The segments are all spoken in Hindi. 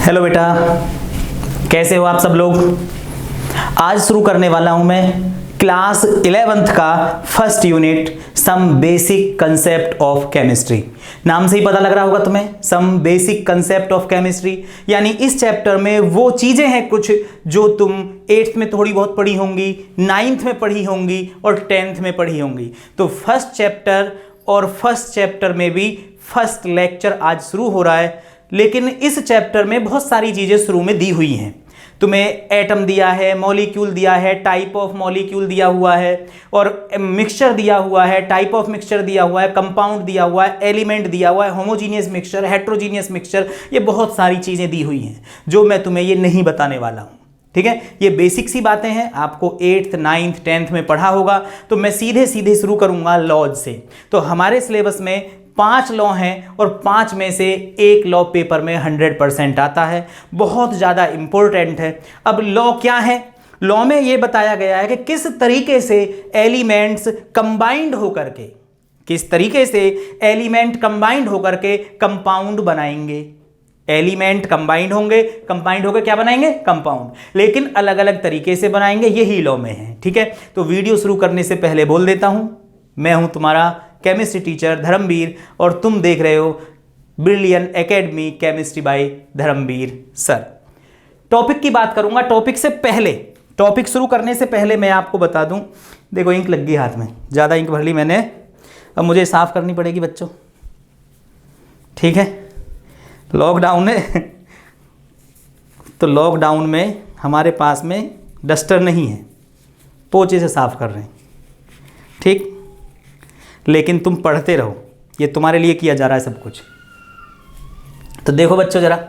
हेलो बेटा, कैसे हो आप सब लोग। आज शुरू करने वाला हूं मैं क्लास 11th का first unit some basic concept of chemistry. नाम से ही पता लग रहा होगा तुम्हें, some basic concept of chemistry, यानी इस चैप्टर में वो चीजें हैं कुछ जो तुम 8th में थोड़ी बहुत पढ़ी होंगी, 9th में पढ़ी होंगी और 10th में पढ़ी होंगी। तो फर्स्ट चैप्टर और फर्स्ट चैप्टर में भी फर्स्ट लेक्चर आज शुरू हो रहा है, लेकिन इस चैप्टर में बहुत सारी चीजें शुरू में दी हुई हैं। तुम्हें एटम दिया है, मॉलिक्यूल दिया है, टाइप ऑफ मॉलिक्यूल दिया हुआ है और मिक्सचर दिया हुआ है, टाइप ऑफ मिक्सचर दिया हुआ है, कंपाउंड दिया हुआ है, एलिमेंट दिया हुआ है, होमोजीनियस मिक्सचर, हेट्रोजीनियस मिक्सचर, ये बहुत सारी चीजें दी हुई हैं जो मैं तुम्हें ये नहीं बताने वाला हूं। ठीक है, ये बेसिक सी बातें हैं, आपको 8th 9th 10th में पढ़ा होगा। तो मैं सीधे सीधे शुरू करूंगा लॉज से। तो हमारे सिलेबस में 5 लॉ हैं और 5 में से एक लॉ पेपर में 100% आता है, बहुत ज़्यादा इंपॉर्टेंट है। अब लॉ क्या है? लॉ में ये बताया गया है कि किस तरीके से एलिमेंट्स कंबाइंड होकर के, किस तरीके से एलिमेंट कंबाइंड होकर के कंपाउंड बनाएंगे। एलिमेंट कंबाइंड होंगे, कंबाइंड होकर क्या बनाएंगे? कंपाउंड, लेकिन अलग अलग तरीके से बनाएंगे, यही लॉ में है। ठीक है, तो वीडियो शुरू करने से पहले बोल देता हूं, मैं हूं तुम्हारा केमिस्ट्री टीचर धर्मवीर और तुम देख रहे हो Brilliance Academy chemistry by Dharmveer sir. Topic की बात करूंगा। टॉपिक से पहले, टॉपिक शुरू करने से पहले मैं आपको बता दूं, देखो इंक लग गई हाथ में, ज़्यादा इंक भर ली मैंने, अब मुझे साफ करनी पड़ेगी बच्चों। ठीक है, लॉकडाउन है तो लॉकडाउन में हमारे पास में डस्टर नहीं है, पोंचे से साफ कर रहे हैं। ठीक, लेकिन तुम पढ़ते रहो, ये तुम्हारे लिए किया जा रहा है सब कुछ। तो देखो बच्चों जरा,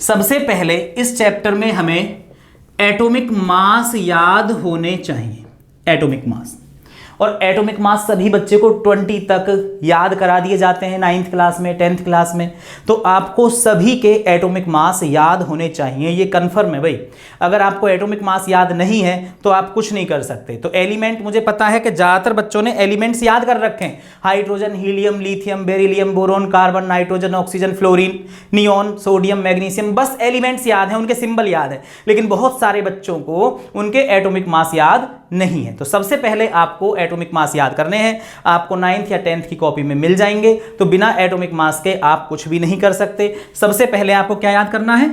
सबसे पहले इस चैप्टर में हमें एटॉमिक मास याद होने चाहिए। एटॉमिक मास, और एटॉमिक मास सभी बच्चे को 20 तक याद करा दिए जाते हैं 9th क्लास में, 10th क्लास में। तो आपको सभी के एटॉमिक मास याद होने चाहिए, ये कन्फर्म है भाई। अगर आपको एटॉमिक मास याद नहीं है तो आप कुछ नहीं कर सकते। तो एलिमेंट, मुझे पता है कि ज़्यादातर बच्चों ने एलिमेंट्स याद कर रखे हैं, hydrogen, helium, lithium, beryllium, boron, carbon, nitrogen, oxygen, fluorine, neon, sodium, magnesium, बस एलिमेंट्स याद हैं, उनके सिंबल याद है। लेकिन बहुत सारे बच्चों को उनके एटॉमिक मास याद नहीं है। तो सबसे पहले आपको एटॉमिक मास याद करने हैं, आपको 9th या 10th की कॉपी में मिल जाएंगे। तो बिना एटॉमिक मास के आप कुछ भी नहीं कर सकते। सबसे पहले आपको क्या याद करना है?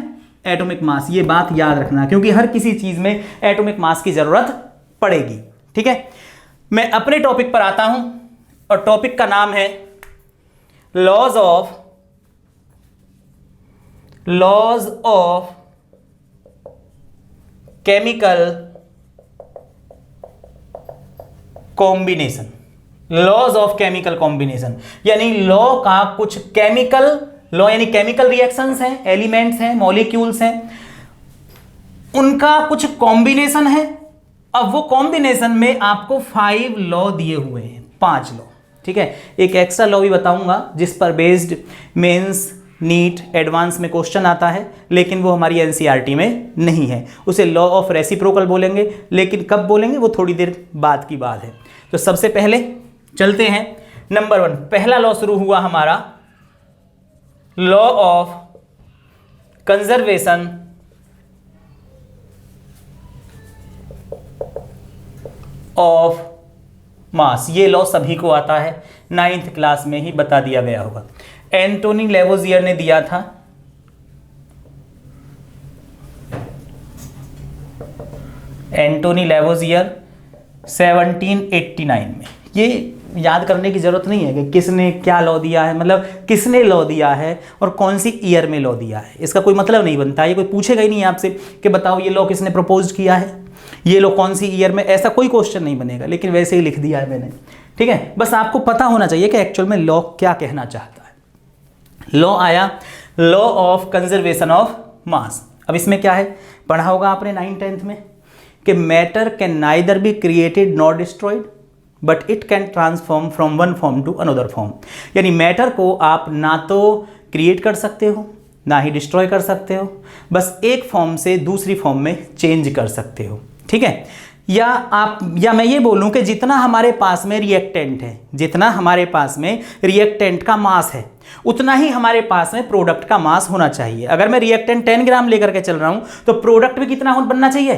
Atomic mass. ये बात याद रखना, क्योंकि हर किसी चीज में एटॉमिक मास की जरूरत पड़ेगी। ठीक है, मैं अपने टॉपिक पर आता हूं और टॉपिक का नाम है laws of chemical combination. Laws of chemical combination यानी लॉ का कुछ केमिकल लॉ, यानी केमिकल रिएक्शंस हैं, एलिमेंट्स हैं, मॉलिक्यूल्स हैं, उनका कुछ कॉम्बिनेशन है। अब वो कॉम्बिनेशन में आपको 5 लॉ दिए हुए हैं, 5 लॉ। ठीक है, एक एक्स्ट्रा लॉ भी बताऊंगा जिस पर बेस्ड मेंस, नीट, एडवांस में क्वेश्चन आता है, लेकिन वो हमारी एनसीईआरटी में नहीं है। उसे लॉ ऑफ रेसिप्रोकल बोलेंगे, लेकिन कब बोलेंगे वो थोड़ी देर बाद की बात है। तो सबसे पहले चलते हैं नंबर 1। पहला लॉ शुरू हुआ हमारा, law of conservation of mass. ये लॉ सभी को आता है, 9th क्लास में ही बता दिया गया होगा। एंटोनी लेवोजियर ने दिया था। एंटोनी लेवोजियर 1789 में। ये याद करने की जरूरत नहीं है कि किसने क्या लॉ दिया है, मतलब किसने लॉ दिया है और कौन सी ईयर में लॉ दिया है, इसका कोई मतलब नहीं बनता। ये कोई पूछेगा ही नहीं आपसे कि बताओ ये लॉ किसने प्रपोज किया है, ये लॉ कौन सी ईयर में, ऐसा कोई क्वेश्चन नहीं बनेगा। लेकिन वैसे ही लिख दिया है मैंने। ठीक है, बस आपको पता होना चाहिए कि एक्चुअल में लॉ क्या कहना चाहता है। लॉ आया, लॉ ऑफ कंजर्वेशन ऑफ मास। अब इसमें क्या है, पढ़ा होगा आपने 9th 10th में कि matter can neither be created not destroyed but it can transform from one form to another form. यानी मैटर को आप ना तो क्रिएट कर सकते हो ना ही डिस्ट्रॉय कर सकते हो, बस एक फॉर्म से दूसरी फॉर्म में चेंज कर सकते हो। ठीक है, या मैं ये बोलूं कि जितना हमारे पास में रिएक्टेंट है, जितना हमारे पास में रिएक्टेंट का मास है, उतना ही हमारे पास में प्रोडक्ट का मास होना चाहिए। अगर मैं रिएक्टेंट 10 ग्राम लेकर के चल रहा हूं तो प्रोडक्ट भी कितना बनना चाहिए?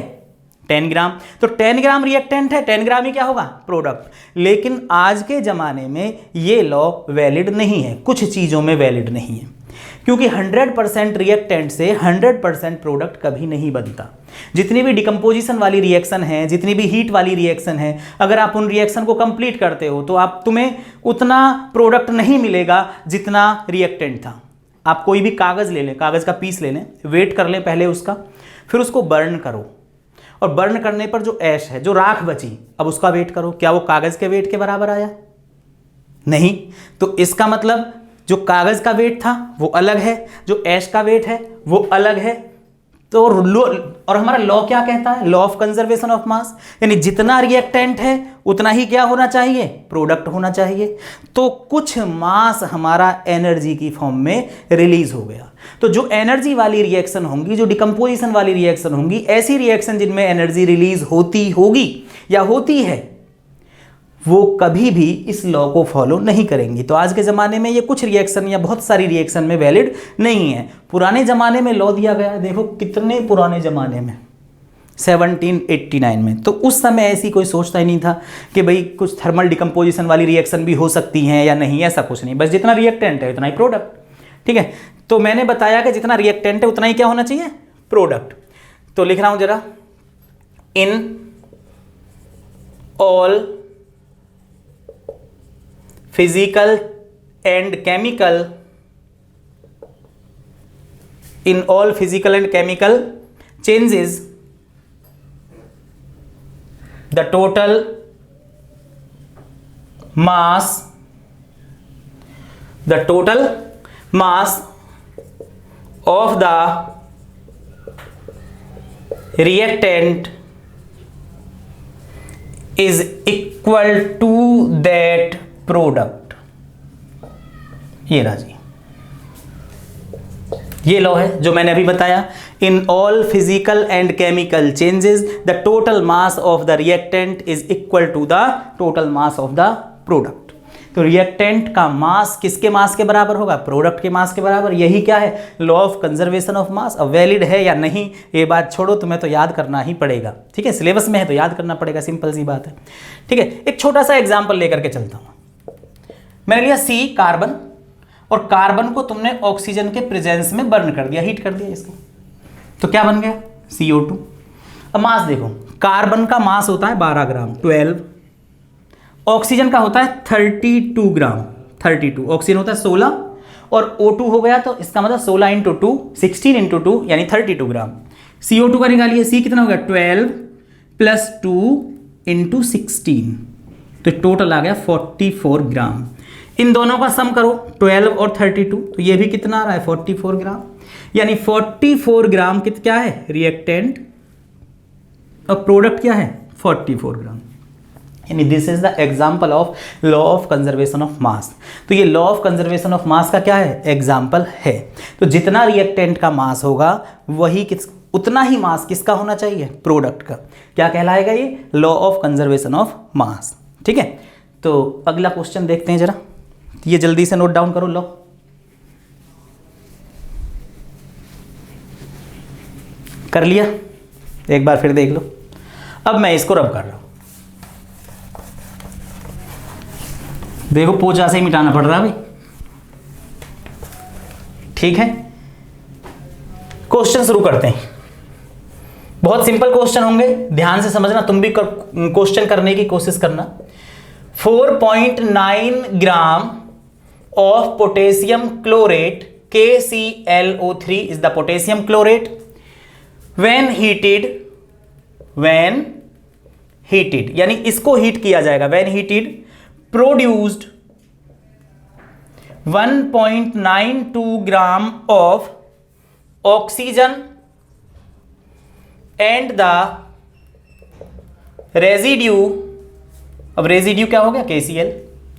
10 ग्राम। तो 10 ग्राम रिएक्टेंट है, 10 ग्राम ही क्या होगा? प्रोडक्ट। लेकिन आज के ज़माने में ये लॉ वैलिड नहीं है, कुछ चीज़ों में वैलिड नहीं है, क्योंकि 100% रिएक्टेंट से 100% प्रोडक्ट कभी नहीं बनता। जितनी भी डिकम्पोजिशन वाली रिएक्शन है, जितनी भी हीट वाली रिएक्शन है, अगर आप उन रिएक्शन को कंप्लीट करते हो तो तुम्हें उतना प्रोडक्ट नहीं मिलेगा जितना रिएक्टेंट था। आप कोई भी कागज़ ले लें, कागज़ का पीस ले लें, वेट कर लें पहले उसका, फिर उसको बर्न करो, और बर्न करने पर जो ऐश है, जो राख बची, अब उसका वेट करो, क्या वो कागज़ के वेट के बराबर आया? नहीं। तो इसका मतलब जो कागज़ का वेट था वो अलग है, जो ऐश का वेट है वो अलग है। तो और हमारा लॉ क्या कहता है? लॉ ऑफ कंजर्वेशन ऑफ मास, यानी जितना रिएक्टेंट है उतना ही क्या होना चाहिए? प्रोडक्ट होना चाहिए। तो कुछ मास हमारा एनर्जी की फॉर्म में रिलीज हो गया। तो जो एनर्जी वाली रिएक्शन होंगी, जो डिकम्पोजिशन वाली रिएक्शन होंगी, ऐसी रिएक्शन जिनमें एनर्जी रिलीज होती होगी या होती है, वो कभी भी इस लॉ को फॉलो नहीं करेंगी। तो आज के ज़माने में ये कुछ रिएक्शन या बहुत सारी रिएक्शन में वैलिड नहीं है। पुराने ज़माने में लॉ दिया गया है, देखो कितने पुराने ज़माने में, 1789 में। तो उस समय ऐसी कोई सोचता ही नहीं था कि भाई कुछ थर्मल डिकम्पोजिशन वाली रिएक्शन भी हो सकती हैं या नहीं, ऐसा कुछ नहीं। बस जितना रिएक्टेंट है उतना ही प्रोडक्ट। ठीक है, तो मैंने बताया कि जितना रिएक्टेंट है उतना ही क्या होना चाहिए? प्रोडक्ट। तो लिख रहा हूँ जरा, in all physical and chemical, in all physical and chemical changes, the total mass of the reactant is equal to that product. ये रहा जी, ये लॉ है जो मैंने अभी बताया। In all physical and chemical changes the total mass of the reactant is equal to the total mass of the product. तो रिएक्टेंट का मास किसके मास के बराबर होगा? प्रोडक्ट के मास के बराबर। यही क्या है? लॉ ऑफ कंजर्वेशन ऑफ मास। अब वैलिड है या नहीं ये बात छोड़ो, तुम्हें तो याद करना ही पड़ेगा। ठीक है, सिलेबस में है तो याद करना पड़ेगा, सिंपल सी बात है। ठीक है, एक छोटा सा एग्जाम्पल लेकर के चलता हूं। मैंने लिया C कार्बन, और कार्बन को तुमने ऑक्सीजन के प्रेजेंस में बर्न कर दिया, हीट कर दिया इसको, तो क्या बन गया? CO2। अब मास देखो, कार्बन का मास होता है 12 ग्राम 12, ऑक्सीजन का होता है 32 ग्राम 32, ऑक्सीजन होता है 16, और O2 हो गया, तो इसका मतलब 16 इंटू 2 16 इंटू 2 यानी 32 ग्राम। CO2 का निकालिए, C कितना हो गया? 12 प्लस 2 इंटू 16, तो टोटल आ गया 44 ग्राम। इन दोनों का सम करो, 12 और 32, तो ये भी कितना आ रहा है? 44 ग्राम। यानी 44 ग्राम क्या है? रिएक्टेंट, और प्रोडक्ट क्या है? 44 ग्राम। यानी this is the example of law of conservation of मास। तो ये लॉ ऑफ कंजर्वेशन ऑफ मास का क्या है? एग्जाम्पल है। तो जितना रिएक्टेंट का मास होगा वही उतना ही मास किसका होना चाहिए? प्रोडक्ट का। क्या कहलाएगा ये? लॉ ऑफ कंजर्वेशन ऑफ मास। ठीक है, तो अगला क्वेश्चन देखते हैं जरा, ये जल्दी से नोट डाउन करो। लो, कर लिया? एक बार फिर देख लो। अब मैं इसको रब कर रहा हूं, देखो पोचा से ही मिटाना पड़ रहा है भाई। ठीक है, क्वेश्चन शुरू करते हैं। बहुत सिंपल क्वेश्चन होंगे, ध्यान से समझना, तुम भी क्वेश्चन करने की कोशिश करना। 4.9 ग्राम of potassium chlorate KClO3 is the potassium chlorate when heated यानी इसको हीट किया जाएगा, when heated produced 1.92 gram of oxygen and the residue। अब रेजिड्यू क्या हो गया? KCl।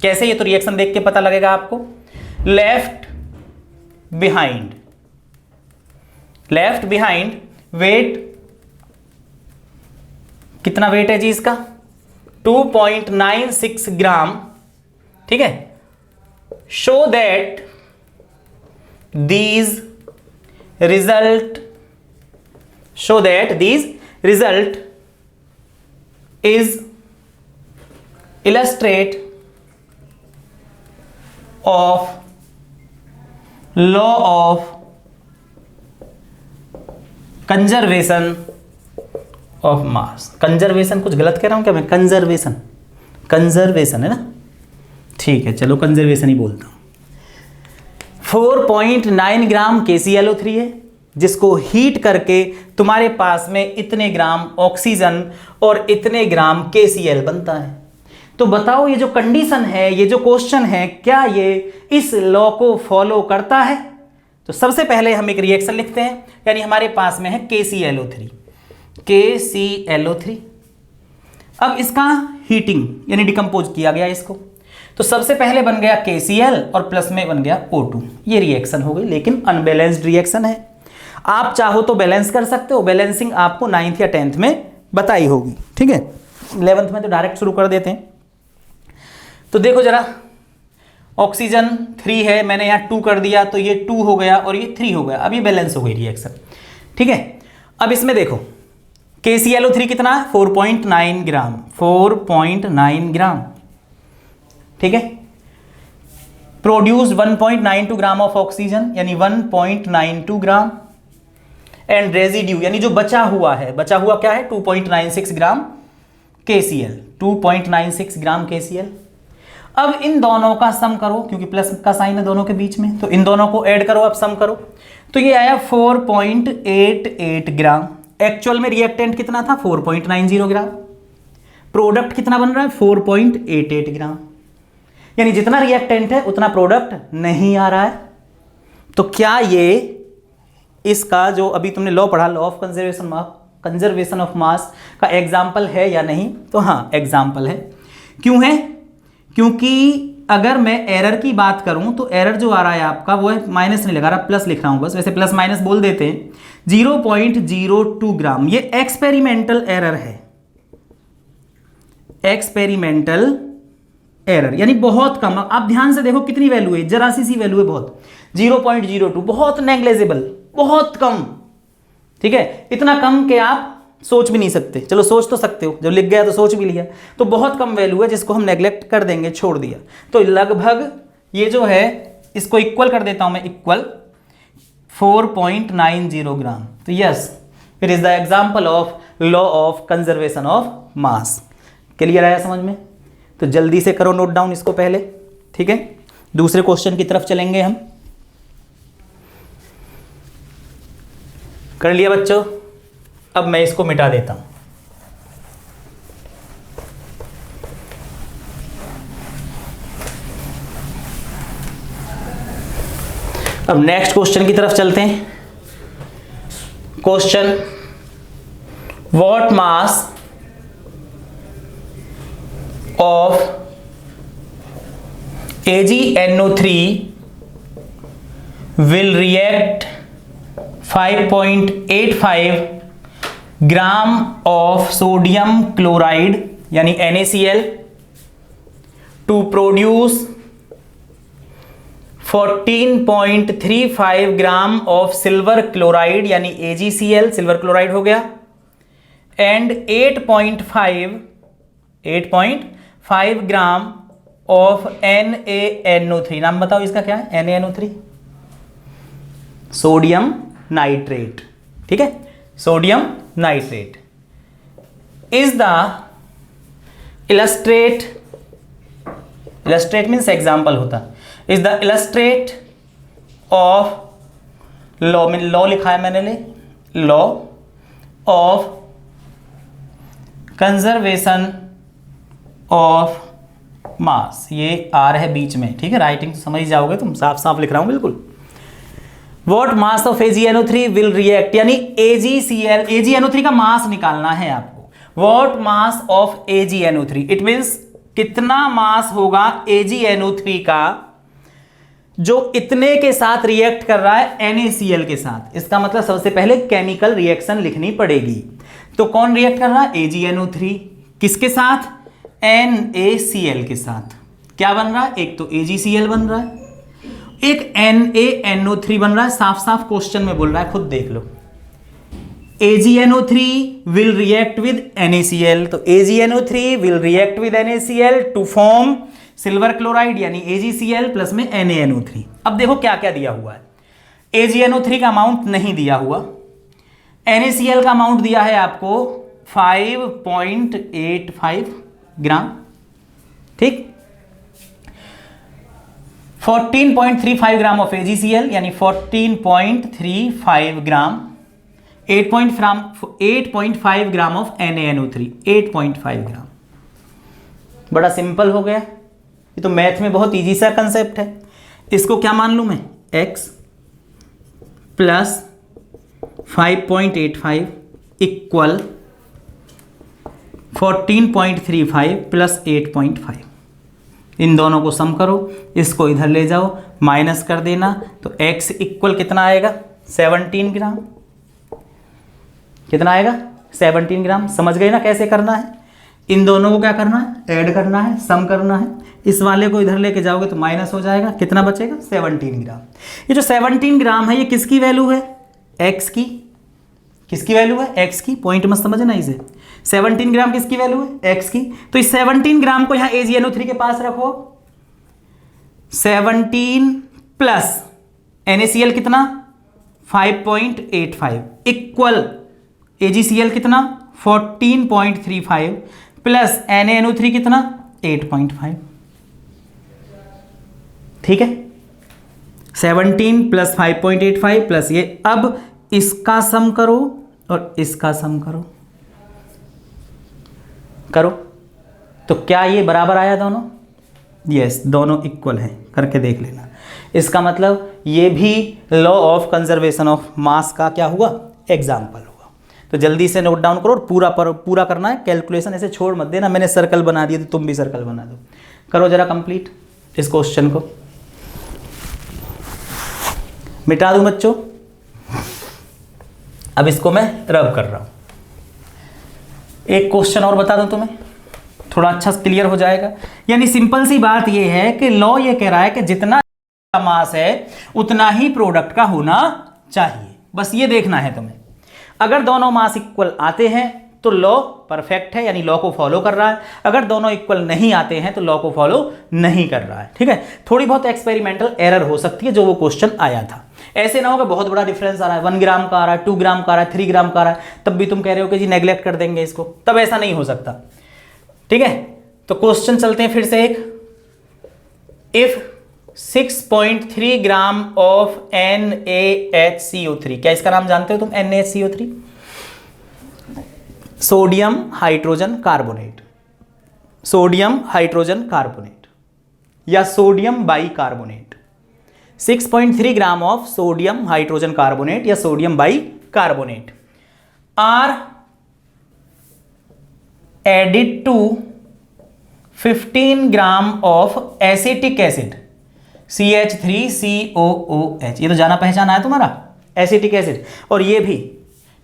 कैसे? ये तो रिएक्शन देख के पता लगेगा आपको। लेफ्ट बिहाइंड वेट, कितना वेट है जी इसका? 2.96 ग्राम। ठीक है, show that these result show that these result is illustrate of law of conservation of mass. Conservation कुछ गलत कह रहा हूं क्या मैं? कंजर्वेशन, कंजर्वेशन है ना, ठीक है, चलो कंजर्वेशन ही बोलता हूं। 4.9 ग्राम KClO3 है, जिसको हीट करके तुम्हारे पास में इतने ग्राम ऑक्सीजन और इतने ग्राम KCl बनता है। तो बताओ ये जो कंडीशन है, ये जो क्वेश्चन है, क्या ये इस लॉ को फॉलो करता है? तो सबसे पहले हम एक रिएक्शन लिखते हैं, यानी हमारे पास में है KClO3, KClO3। अब इसका हीटिंग यानी डिकम्पोज किया गया इसको, तो सबसे पहले बन गया KCl और प्लस में बन गया O2। ये रिएक्शन हो गई, लेकिन अनबैलेंस्ड रिएक्शन है। आप चाहो तो बैलेंस कर सकते हो, बैलेंसिंग आपको 9th या 10th में बताई होगी, ठीक है। 11th में तो डायरेक्ट शुरू कर देते हैं। तो देखो जरा, ऑक्सीजन 3 है, मैंने यहाँ 2 कर दिया, तो ये 2 हो गया और ये 3 हो गया। अब ये बैलेंस हो गई रिएक्शन, ठीक है। अब इसमें देखो KClO3 कितना है? 4.9 ग्राम, 4.9 ग्राम, ठीक है। प्रोड्यूस्ड 1.92 ग्राम ऑफ ऑक्सीजन, यानी 1.92 ग्राम, एंड रेजिड्यू यानी जो बचा हुआ है, बचा हुआ क्या है? 2.96 ग्राम KCl, 2.96 ग्राम KCl। अब इन दोनों का सम करो, क्योंकि प्लस का साइन है दोनों के बीच में, तो इन दोनों को ऐड करो, अब सम करो, तो ये आया 4.88 ग्राम। एक्चुअल में रिएक्टेंट कितना था? 4.90 ग्राम। प्रोडक्ट कितना बन रहा है? 4.88 ग्राम। यानी जितना रिएक्टेंट है उतना प्रोडक्ट नहीं आ रहा है। तो क्या ये इसका जो अभी तुमने लॉ पढ़ा, लॉ ऑफ कंजर्वेशन ऑफ मास का एग्जाम्पल है या नहीं? तो हाँ, एग्जाम्पल है। क्यों है? क्योंकि अगर मैं एरर की बात करूं तो एरर जो आ रहा है आपका वो है, माइनस नहीं लगा रहा, प्लस लिख रहा हूं बस, वैसे प्लस माइनस बोल देते हैं। 0.02 ग्राम, ये एक्सपेरिमेंटल एरर है, एक्सपेरिमेंटल एरर, यानी बहुत कम। आप ध्यान से देखो कितनी वैल्यू है, जरा सी वैल्यू है, बहुत 0.02, बहुत नेग्लेजिबल, बहुत कम, ठीक है। इतना कम कि आप सोच भी नहीं सकते। चलो सोच तो सकते हो, जब लिख गया तो सोच भी लिया, तो बहुत कम वैल्यू है जिसको हम नेग्लेक्ट कर देंगे, छोड़ दिया। तो लगभग ये जो है इसको इक्वल कर देता हूं मैं, इक्वल 4.90 ग्राम। तो yes, it is the example of law of conservation of mass. Clear आया समझ में? तो जल्दी से करो नोट डाउन इसको पहले, ठीक है। दूसरे क्वेश्चन की तरफ चलेंगे हम। कर लिया बच्चों? अब मैं इसको मिटा देता हूं। अब नेक्स्ट क्वेश्चन की तरफ चलते हैं। Question, what mass of AgNO3 will react 5.85 gram of sodium chloride यानी NaCl to produce 14.35 gram of silver chloride यानी AgCl, सिल्वर क्लोराइड हो गया, एंड 8.5 ग्राम ऑफ NaNO3। नाम बताओ इसका क्या है? NaNO3, सोडियम नाइट्रेट, ठीक है, sodium nitrate is the illustrate means example होता, is the illustrate of law, में लॉ लिखा है मैंने, law of conservation of mass. ये आर है बीच में, ठीक है, राइटिंग तो समझ जाओगे तुम, साफ साफ लिख रहा हूं बिल्कुल। What mass of AgNO3 will react, यानी AgNO3 का मास निकालना है आपको। What mass of AgNO3, it means कितना मास होगा AgNO3 का जो इतने के साथ रिएक्ट कर रहा है NaCl के साथ। इसका मतलब सबसे पहले केमिकल रिएक्शन लिखनी पड़ेगी। तो कौन रिएक्ट कर रहा है? AgNO3 किसके साथ? NaCl के साथ। क्या बन रहा है? एक तो AgCl बन रहा है एक NaNO3 बन रहा है, साफ साफ क्वेश्चन में बोल रहा है, खुद देख लो। AgNO3 will react with NaCl, तो AgNO3 will react with NaCl to form silver chloride यानी AgCl प्लस में NaNO3। अब देखो क्या क्या दिया हुआ है। AgNO3 का अमाउंट नहीं दिया हुआ, NaCl का अमाउंट दिया है आपको 5.85 ग्राम, ठीक। 14.35 ग्राम ऑफ AgCl यानी 14.35 ग्राम, 8.5 ग्राम ऑफ NaNO3, 8.5 ग्राम। बड़ा सिंपल हो गया, ये तो मैथ में बहुत इजी सा कंसेप्ट है। इसको क्या मान लूं मैं, x प्लस 5.85 इक्वल 14.35 प्लस 8.5। इन दोनों को सम करो, इसको इधर ले जाओ, माइनस कर देना, तो x इक्वल कितना आएगा, 17 ग्राम। कितना आएगा, 17 ग्राम। समझ गए ना कैसे करना है। इन दोनों को क्या करना है, ऐड करना है, सम करना है। इस वाले को इधर लेके जाओगे तो माइनस हो जाएगा, कितना बचेगा, 17 ग्राम। ये जो 17 ग्राम है ये किसकी वैल्यू है, x की। किसकी वैल्यू है, x की। पॉइंट मत समझना इसे। 17 ग्राम किसकी वैल्यू है, x की। तो इस 17 ग्राम को यहां AgNO3 के पास रखो। 17 प्लस NaCl कितना, 5.85 इक्वल AgCl कितना, 14.35 प्लस NaNO3 कितना, 8.5। ठीक है, 17 प्लस 5.85 प्लस ये। अब इसका सम करो और इसका सम करो, करो तो क्या ये बराबर आया दोनों, यस, दोनों इक्वल हैं। करके देख लेना। इसका मतलब ये भी लॉ ऑफ कंजर्वेशन ऑफ मास का क्या हुआ, एग्जाम्पल हुआ। तो जल्दी से नोट डाउन करो और पूरा करना है। कैलकुलेशन ऐसे छोड़ मत देना, मैंने सर्कल बना दिया तो तुम भी सर्कल बना दो। करो जरा कंप्लीट इस क्वेश्चन को, मिटा दूं बच्चों। अब इसको मैं रब कर रहा हूं। एक क्वेश्चन और बता दूं तुम्हें, थोड़ा अच्छा क्लियर हो जाएगा। यानी सिंपल सी बात यह है कि लॉ ये कह रहा है कि जितना मास है उतना ही प्रोडक्ट का होना चाहिए। बस ये देखना है तुम्हें। अगर दोनों मास इक्वल आते हैं तो लॉ परफेक्ट है, यानी लॉ को फॉलो कर रहा है। अगर दोनों इक्वल नहीं आते हैं तो लॉ को फॉलो नहीं कर रहा है। ठीक है, थोड़ी बहुत एक्सपेरिमेंटल एरर हो सकती है जो वो क्वेश्चन आया था। ऐसे ना हो कि बहुत बड़ा डिफरेंस आ रहा है, 1 ग्राम का आ रहा है, 2 ग्राम का आ रहा है, 3 ग्राम का आ रहा है, तब भी तुम कह रहे हो कि जी नेग्लेक्ट कर देंगे इसको। तब ऐसा नहीं हो सकता। ठीक है, तो क्वेश्चन चलते हैं फिर से एक। इफ 6.3 ग्राम ऑफ NaHCO3, क्या इसका नाम जानते हो तुम, NaHCO3? Sodium hydrogen carbonate, sodium hydrogen carbonate या sodium bicarbonate. 6.3 gram of sodium hydrogen carbonate या sodium bicarbonate are added to 15 gram of acetic acid CH3COOH। ये तो जाना पहचाना है तुम्हारा, एसिटिक एसिड। और ये भी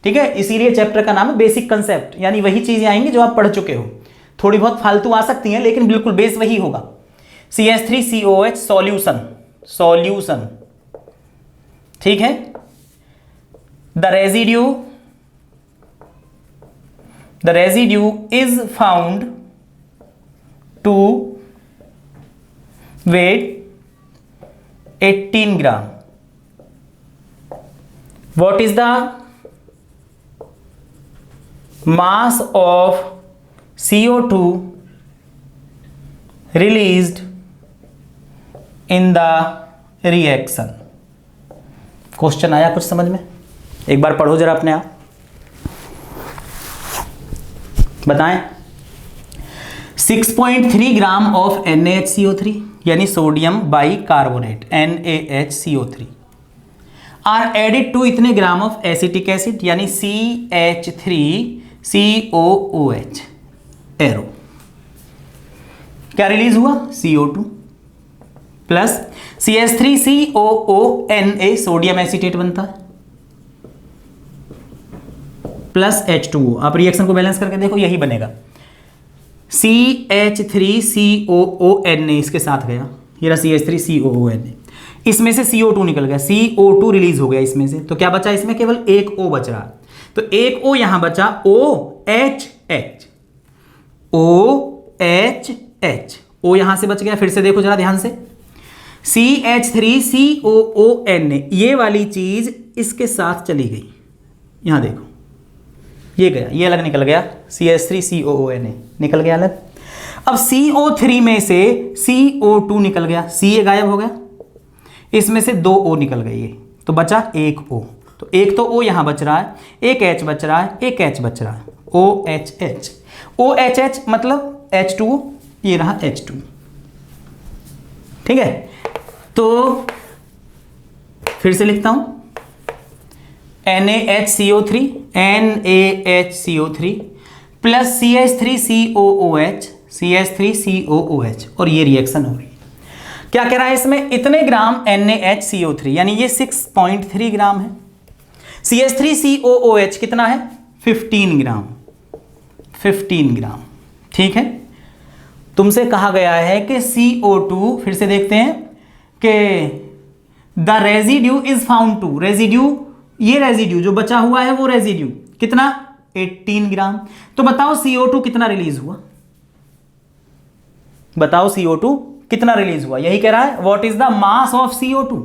ठीक है, इसीलिए चैप्टर का नाम है बेसिक कंसेप्ट, यानी वही चीजें आएंगी जो आप पढ़ चुके हो। थोड़ी बहुत फालतू आ सकती हैं लेकिन बिल्कुल बेस वही होगा। CH3COOH solution, solution. ठीक है, the residue is found to weigh 18 gram. What is the mass of CO2 released in the reaction? Question आया कुछ समझ में? एक बार पढ़ो जरा अपने आप, बताएं। 6.3 ग्राम ऑफ NaHCO3 यानी sodium bicarbonate NaHCO3 are added to इतने ग्राम ऑफ एसिटिक एसिड यानी CH3COOH एरो। क्या रिलीज हुआ, CO2 plus CH3COONA sodium acetate बनता है प्लस H2O। आप रिएक्शन को बैलेंस करके देखो, यही बनेगा। CH3COONA इसके साथ गया, ये रहा CH3COONA। इसमें से CO2 निकल गया, CO2 रिलीज हो गया इसमें से, तो क्या बचा इसमें? केवल एक O बच रहा। तो एक O यहां बचा, OHH, OHH, O यहां से बच गया। फिर से देखो जरा ध्यान से, CH3COON, ये वाली चीज इसके साथ चली गई, यहां देखो ये गया, ये अलग निकल गया, CH3COON निकल गया अलग। अब CO3 में से CO2 निकल गया, C ये गायब हो गया, इसमें से 2 O निकल गई है, तो बचा एक O। तो एक तो O यहां बच रहा है, एक H बच रहा है, एक H बच रहा है, OHH। OHH मतलब H2O, ये रहा H2, ठीक है। तो फिर से लिखता हूं, NaHCO3, NaHCO3 plus CH3COOH, CH3COOH, और ये रिएक्शन हो रही है। क्या कह रहा है इसमें? इतने ग्राम NaHCO3, यानी ये 6.3 ग्राम है। CH3COOH कितना है? 15 ग्राम, 15 ग्राम, ठीक है। तुमसे कहा गया है कि CO2, फिर से देखते हैं कि the residue is found to, residue, ये रेजिड्यू जो बचा हुआ है वो रेजिड्यू कितना? 18 ग्राम। तो बताओ CO2 कितना रिलीज हुआ? बताओ CO2 कितना रिलीज हुआ? यही कह रहा है, what is the mass of CO2,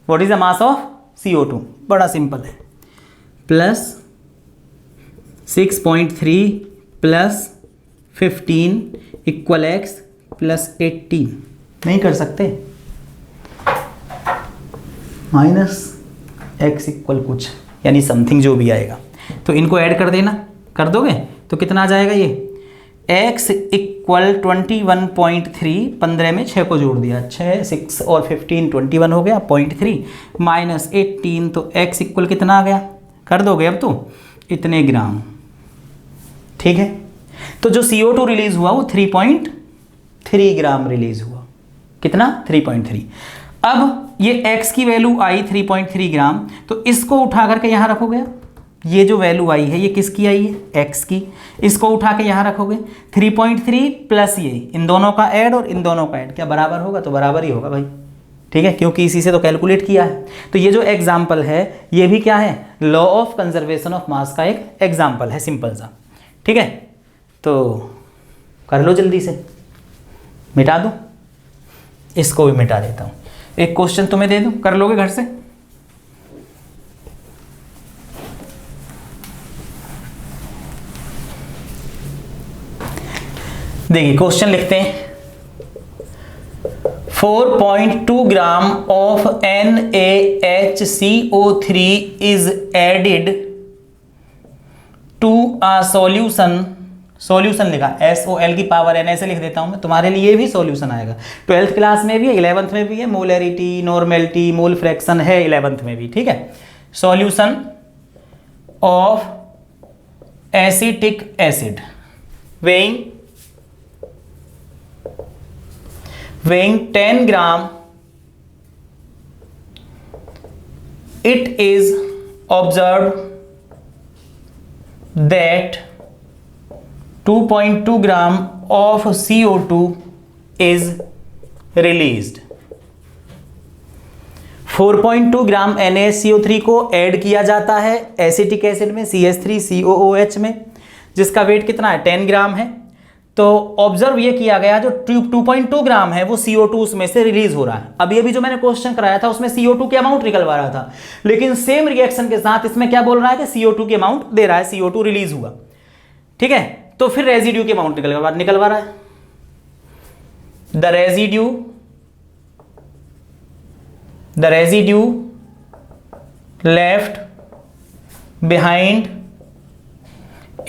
what is the mass of CO2? बड़ा सिंपल है, plus 6.3 plus 15 equal x plus 18, नहीं कर सकते, माइनस x इक्वल कुछ, यानी समथिंग जो भी आएगा, तो इनको ऐड कर देना, कर दोगे तो कितना आ जाएगा? ये x इक्वल 21.3, 15 में 6 को जोड़ दिया, 6, 6 और 15, 21 हो गया, 0.3 माइनस 18, तो x इक्वल कितना आ गया? कर दोगे अब तो, इतने ग्राम, ठीक है। तो जो CO2 रिलीज हुआ वो 3.3 ग्राम रिलीज हुआ, कितना? 3.3। अब ये x की वैल्यू आई 3.3 ग्राम, तो इसको उठा करके यहां रखोगे, ये जो वैल्यू आई है ये किसकी आई है? x की, इसको उठा के यहां रखोगे, 3.3 प्लस ये, इन दोनों का ऐड और इन दोनों का ऐड, क्या बराबर होगा? तो बराबर ही होगा भाई, ठीक है, क्योंकि इसी से तो कैलकुलेट किया है। तो ये जो एग्जाम्पल है ये भी क्या है? लॉ ऑफ कंजर्वेशन ऑफ मास का एक एग्जाम्पल है, सिंपल सा, ठीक है। तो कर लो जल्दी से, मिटा दो, इसको भी मिटा देता हूं, एक क्वेश्चन तुम्हें दे दूं, कर लोगे घर से? देखिए क्वेश्चन लिखते हैं, 4.2 gram of NaHCO3 is added to a solution, solution लिखा SOL की पावर n, ऐसे लिख देता हूं मैं, तुम्हारे लिए भी सॉल्यूशन आएगा, 12th क्लास में भी है, 11th में भी है, मोलैरिटी, नॉर्मेलिटी, मोल फ्रैक्शन है 11th में भी, ठीक है। Solution of acetic acid weighing 10 gram, it is observed that 2.2 gram of CO2 is released। 4.2 gram NaCO3 को ऐड किया जाता है एसिटिक एसिड में, CH3COOH में, जिसका वेट कितना है? 10 ग्राम है। तो ऑब्जर्व ये किया गया जो 2.2 ग्राम है वो CO2 उसमें से रिलीज हो रहा है। अब ये भी जो मैंने क्वेश्चन कराया था उसमें CO2 के अमाउंट निकलवा रहा था, लेकिन सेम रिएक्शन के साथ इसमें क्या बोल रहा है कि CO2 के अमाउंट दे रहा है, CO2 रिलीज हुआ, ठीक है। तो फिर रेजिड्यू के अमाउंट निकलवा रहा है, the residue left behind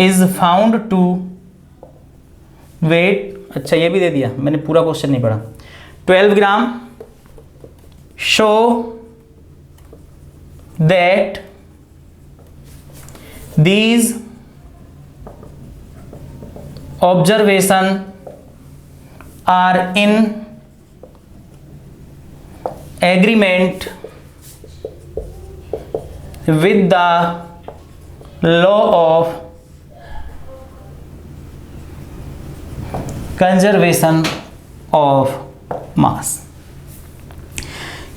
is found to weight, अच्छा ये भी दे दिया मैंने, पूरा क्वेश्चन नहीं पढ़ा, 12 gram, show that these observation are in agreement with the law of conservation of mass।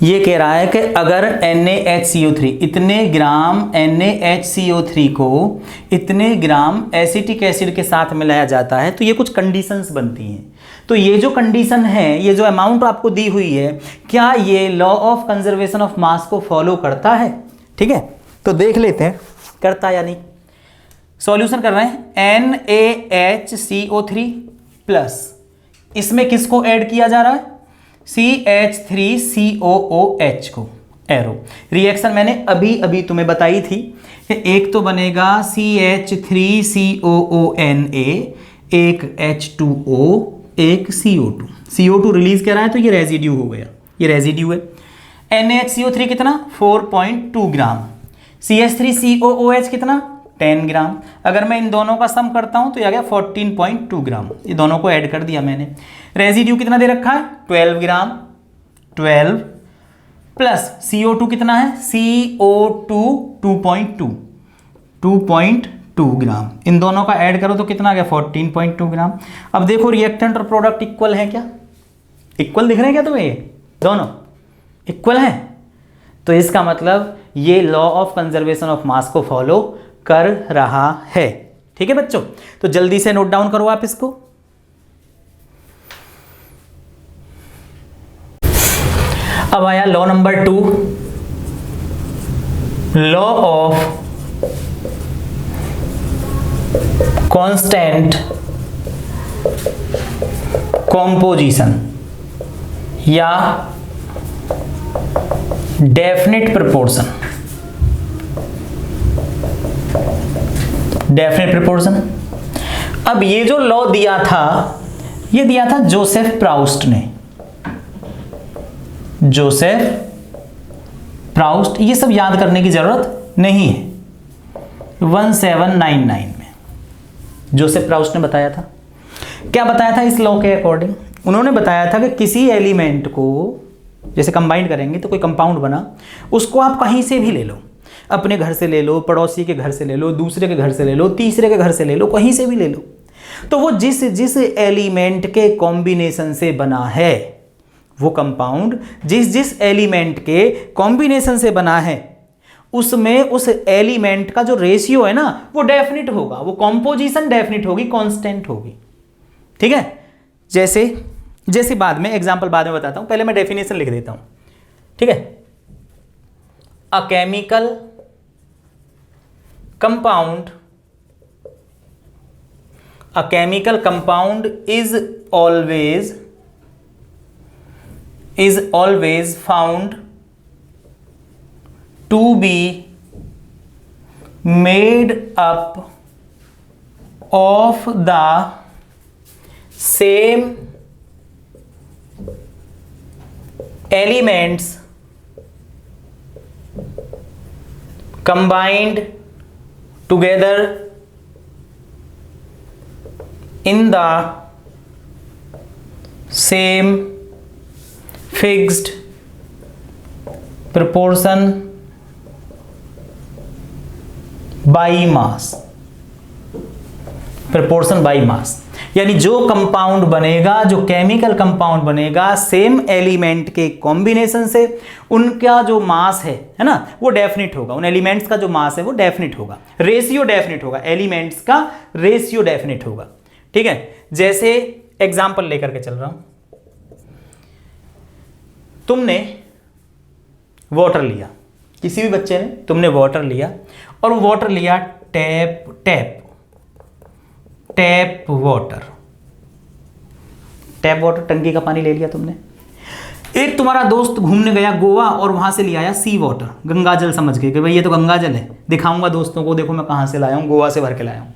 ये कह रहा है कि अगर NaHCO3 इतने ग्राम NaHCO3 को इतने ग्राम एसिटिक एसिड के साथ मिलाया जाता है तो ये कुछ कंडीशंस बनती हैं। तो ये जो कंडीशन है, ये जो अमाउंट आपको दी हुई है, क्या ये लॉ ऑफ कंजर्वेशन ऑफ मास को फॉलो करता है? ठीक है, तो देख लेते हैं करता या नहीं। सॉल्यूशन कर रहे हैं NaHCO3 प्लस इसमें किसको ऐड किया जा रहा है? CH3COOH को। एरो रिएक्शन मैंने अभी अभी तुम्हें बताई थी कि एक तो बनेगा CH3COONA, एक H2O, एक CO2। CO2 रिलीज कर रहा है तो ये रेजिड्यू हो गया, ये रेजिड्यू है। NaHCO3 कितना? 4.2 ग्राम। CH3COOH कितना? 10 ग्राम। अगर मैं इन दोनों का सम करता हूं तो ये आ गया 14.2 ग्राम। ये दोनों को ऐड कर दिया मैंने। रेजिड्यू कितना दे रखा है? 12 ग्राम। 12 प्लस CO2 कितना है? CO2 2.2 ग्राम। इन दोनों का ऐड करो तो कितना आ गया? 14.2 ग्राम। अब देखो रिएक्टेंट और प्रोडक्ट इक्वल है क्या? इक्वल दिख रहे हैं क्या तुम्हें? ये दोनों इक्वल हैं, तो इसका मतलब ये लॉ ऑफ कंजर्वेशन ऑफ मास को फॉलो कर रहा है। ठीक है बच्चों, तो जल्दी से नोट डाउन करो आप इसको। अब आया law number 2, law of constant composition या डेफिनेट प्रोपोर्शन। Definite proportion. अब ये जो लॉ दिया था, ये दिया था जोसेफ प्राउस्ट ने। जोसेफ प्राउस्ट, ये सब याद करने की जरूरत नहीं है। 1799 में जोसेफ प्राउस्ट ने बताया था। क्या बताया था इस लॉ के अकॉर्डिंग? उन्होंने बताया था कि किसी एलिमेंट को जैसे कंबाइन करेंगे तो कोई कंपाउंड बना, उसको आप कहीं से भी ले लो, अपने घर से ले लो, पड़ोसी के घर से ले लो, दूसरे के घर से ले लो, तीसरे के घर से ले लो, कहीं से भी ले लो, तो वो जिस जिस एलिमेंट के कॉम्बिनेशन से बना है, वो कंपाउंड जिस जिस एलिमेंट के कॉम्बिनेशन से बना है, उसमें उस एलिमेंट का जो रेशियो है ना वो डेफिनिट होगा, वो कॉम्पोजिशन डेफिनिट होगी, कांस्टेंट होगी। ठीक है, जैसे बाद में एग्जांपल बाद में बताता हूं, पहले मैं डेफिनेशन लिख देता हूं। ठीक है, a chemical compound is always found to be made up of the same elements combined together in the same fixed proportion by mass। proportion by mass यानी जो कंपाउंड बनेगा, जो केमिकल कंपाउंड बनेगा सेम एलिमेंट के कॉम्बिनेशन से, उनका जो मास है ना, वो डेफिनिट होगा। उन एलिमेंट्स का जो मास है वो डेफिनिट होगा, रेशियो डेफिनिट होगा, एलिमेंट्स का रेशियो डेफिनिट होगा। ठीक है, जैसे एग्जांपल लेकर के चल रहा हूं, तुमने वाटर लिया, किसी भी बच्चे ने, तुमने वाटर लिया और वो वाटर लिया टैप वाटर, टंकी का पानी ले लिया तुमने। एक तुम्हारा दोस्त घूमने गया गोवा और वहां से ले आया सी वाटर, गंगा जल समझ के कि भाई ये तो गंगा जल है, दिखाऊंगा दोस्तों को, देखो मैं कहां से लाया हूं, गोवा से भर के लाया हूं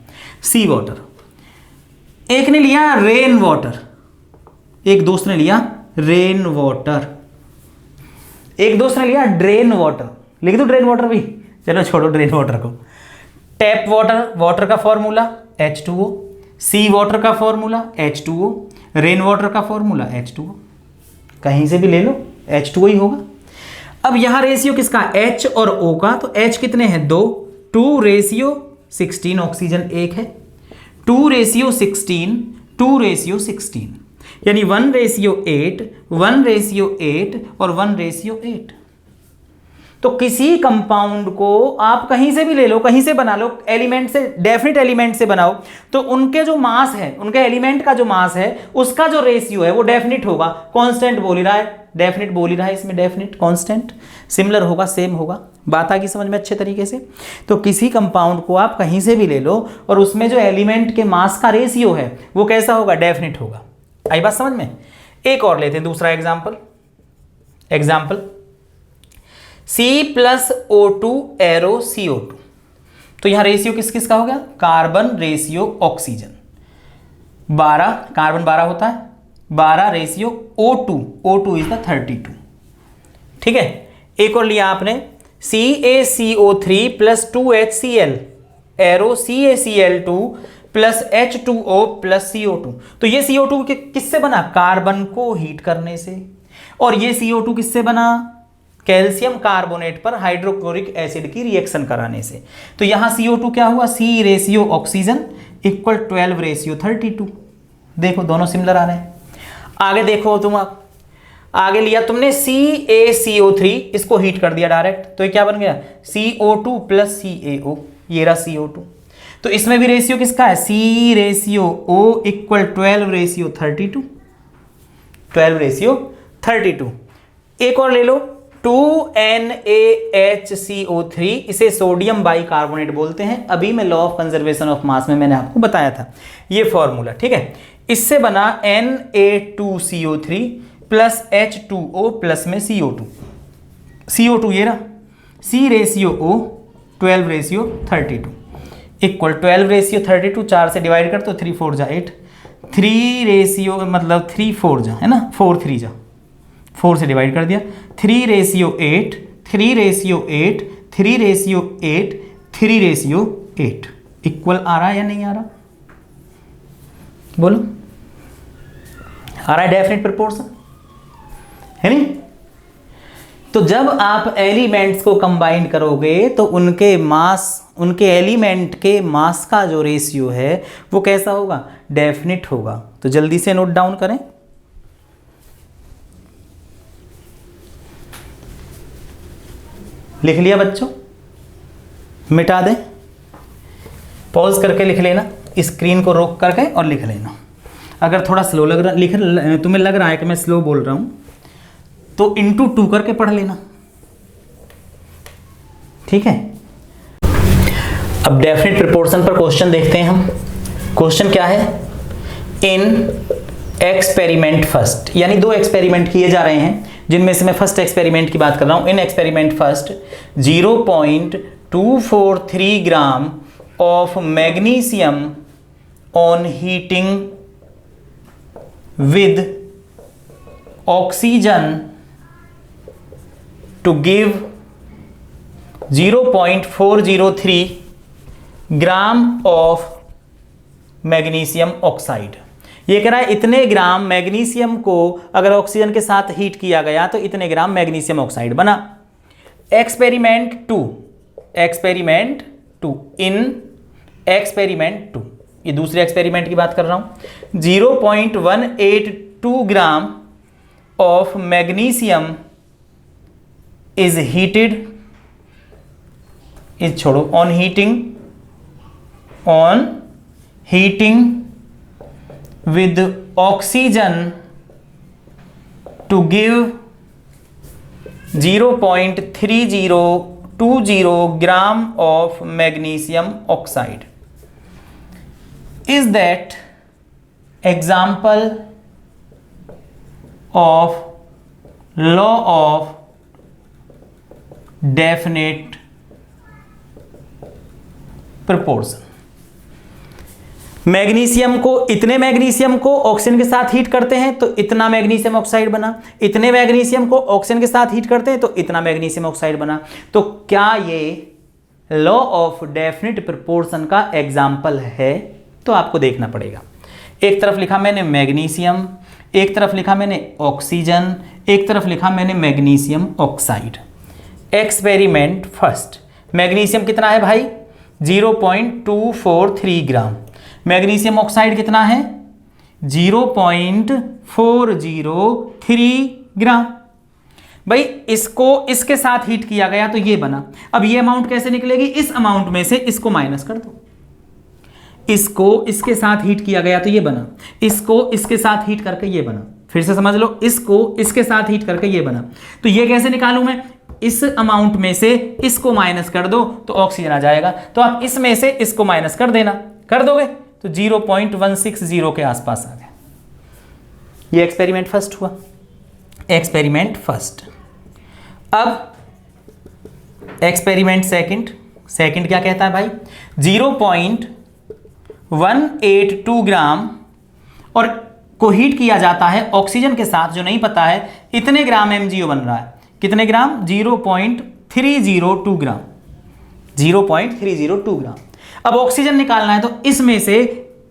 सी वाटर। एक ने लिया रेन वाटर, एक दोस्त ने लिया रेन वाटर, एक दोस्त ने लिया ड्रेन वाटर। लिख दो ड्रेन वाटर भी, चलो छोड़ो ड्रेन वाटर को। टैप वाटर का फॉर्मूला H2O, सी वाटर का फॉर्मूला H2O, रेन वाटर का फॉर्मूला H2O। कहीं से भी ले लो H2O ही होगा। अब यहां रेशियो किसका? H और O का। तो H कितने हैं? 2, 2:16, ऑक्सीजन 1 है, 2:16, 2:16। यानी 1:8, 1:8 और 1:8। तो किसी कंपाउंड को आप कहीं से भी ले लो, कहीं से बना लो, एलिमेंट से, डेफिनेट एलिमेंट से बनाओ, तो उनके जो मास है, उनके एलिमेंट का जो मास है, उसका जो रेशियो है वो डेफिनेट होगा। कांस्टेंट बोल ही रहा है, डेफिनेट बोल ही रहा है, इसमें डेफिनेट कांस्टेंट सिमिलर होगा, सेम होगा। बात आ गई समझ में अच्छे तरीके से। तो किसी कंपाउंड को आप कहीं से भी ले लो और उसमें जो एलिमेंट के मास का रेशियो है वो कैसा होगा, डेफिनेट होगा। आई बात समझ में। एक और लेते हैं दूसरा एग्जाम्पल। C+O2 arrow CO2। तो यहां रेशियो किस किस का हो गया, कार्बन रेशियो ऑक्सीजन 12, कार्बन 12 होता है, 12 ratio O2, O2 is the 32। ठीक है। एक और लिया आपने CaCO3 plus 2HCl arrow CaCl2 plus H2O plus CO2। तो ये CO2 किससे बना, कार्बन को हीट करने से। और ये CO2 किससे बना, कैल्शियम कार्बोनेट पर हाइड्रोक्लोरिक एसिड की रिएक्शन कराने से। तो यहां CO2 क्या हुआ, C ratio oxygen equal 12 ratio 32। देखो दोनों सिमिलर आ रहे हैं। आगे देखो तुम, आगे लिया तुमने CaCO3, इसको हीट कर दिया डायरेक्ट, तो ये क्या बन गया, CO2 प्लस CaO, ये रहा CO2। तो इसमें भी रेशियो किसका है, C ratio O equal 12 ratio 32, 12 ratio 32। एक और ले लो 2NaHCO3, इसे सोडियम बाइकार्बोनेट बोलते हैं। अभी मैं लॉ ऑफ कंजर्वेशन ऑफ मास में मैंने आपको बताया था ये फॉर्मूला, ठीक है। इससे बना Na2CO3 प्लस H2O प्लस में CO2, CO2 ये रहा, C ratio O 12 ratio 32 equal 12 ratio 32, 4 से डिवाइड कर तो 3 4 जा 8, 3 रेशियो मतलब 3 4 जा है ना, 4 3 जा, 4 से डिवाइड कर दिया, 3 ratio 8, 3 ratio 8, 3 ratio 8, 3 ratio 8 equal आ रहा है या नहीं आ रहा, बोलो आ रहा है, डेफिनेट प्रोपोर्शन है नहीं। तो जब आप एलिमेंट्स को कंबाइन करोगे तो उनके मास, उनके एलिमेंट के मास का जो रेशियो है वो कैसा होगा, डेफिनेट होगा। तो जल्दी से नोट डाउन करें। लिख लिया बच्चों, मिटा दें, पॉज करके लिख लेना, स्क्रीन को रोक करके और लिख लेना। अगर थोड़ा स्लो लग रहा, तुम्हें लग रहा है कि मैं स्लो बोल रहा हूं तो इंटू 2 करके पढ़ लेना, ठीक है। अब डेफिनेट प्रोपोर्शन पर क्वेश्चन देखते हैं हम। क्वेश्चन क्या है, इन एक्सपेरिमेंट फर्स्ट, यानी 2 एक्सपेरिमेंट किए जा रहे हैं जिनमें से मैं फर्स्ट एक्सपेरिमेंट की बात कर रहा हूं। In experiment first 0.243 gram of magnesium on heating with oxygen to give 0.403 gram of magnesium oxide. ये कह रहा है इतने ग्राम मैग्नीशियम को अगर ऑक्सीजन के साथ हीट किया गया तो इतने ग्राम मैग्नीशियम ऑक्साइड बना। एक्सपेरिमेंट 2, इन एक्सपेरिमेंट 2, ये दूसरे एक्सपेरिमेंट की बात कर रहा हूं। 0.182 ग्राम of magnesium is heated, is छोड़ो, on heating with oxygen to give 0.3020 gram of magnesium oxide. Is that example of law of definite proportion. Magnesium को, इतने मैग्नीशियम को ऑक्सीजन के साथ हीट करते हैं तो इतना मैग्नीशियम ऑक्साइड बना, इतने मैग्नीशियम को ऑक्सीजन के साथ हीट करते हैं तो इतना मैग्नीशियम ऑक्साइड बना। तो क्या ये लॉ ऑफ डेफिनेट प्रोपोर्शन का एग्जाम्पल है? तो आपको देखना पड़ेगा। एक तरफ लिखा मैंने मैग्नीशियम, एक तरफ लिखा मैंने ऑक्सीजन, एक तरफ लिखा मैंने magnesium oxide. Experiment first, magnesium कितना है भाई, 0.243 ग्राम। मैग्नीशियम ऑक्साइड कितना है, 0.403 ग्राम। भाई इसको इसके साथ हीट किया गया तो ये बना। अब ये अमाउंट कैसे निकलेगी? इस अमाउंट में से इसको माइनस कर दो। इसको इसके साथ हीट किया गया तो ये बना, इसको इसके साथ हीट करके ये बना। फिर से समझ लो, इसको इसके साथ हीट करके ये बना। तो ये कैसे निकालूं मैं? इस अमाउंट में से इसको माइनस कर दो तो ऑक्सीजन आ जाएगा। तो आप इसमें से इसको माइनस कर देना, कर दोगे तो 0.160 के आसपास आ गया। ये एक्सपेरिमेंट फर्स्ट हुआ, एक्सपेरिमेंट फर्स्ट। अब एक्सपेरिमेंट सेकंड। सेकंड क्या कहता है भाई? 0.182 ग्राम और को हीट किया जाता है ऑक्सीजन के साथ, जो नहीं पता है इतने ग्राम MgO बन रहा है। कितने ग्राम? 0.302 ग्राम, 0.302 ग्राम। अब ऑक्सीजन निकालना है तो इसमें से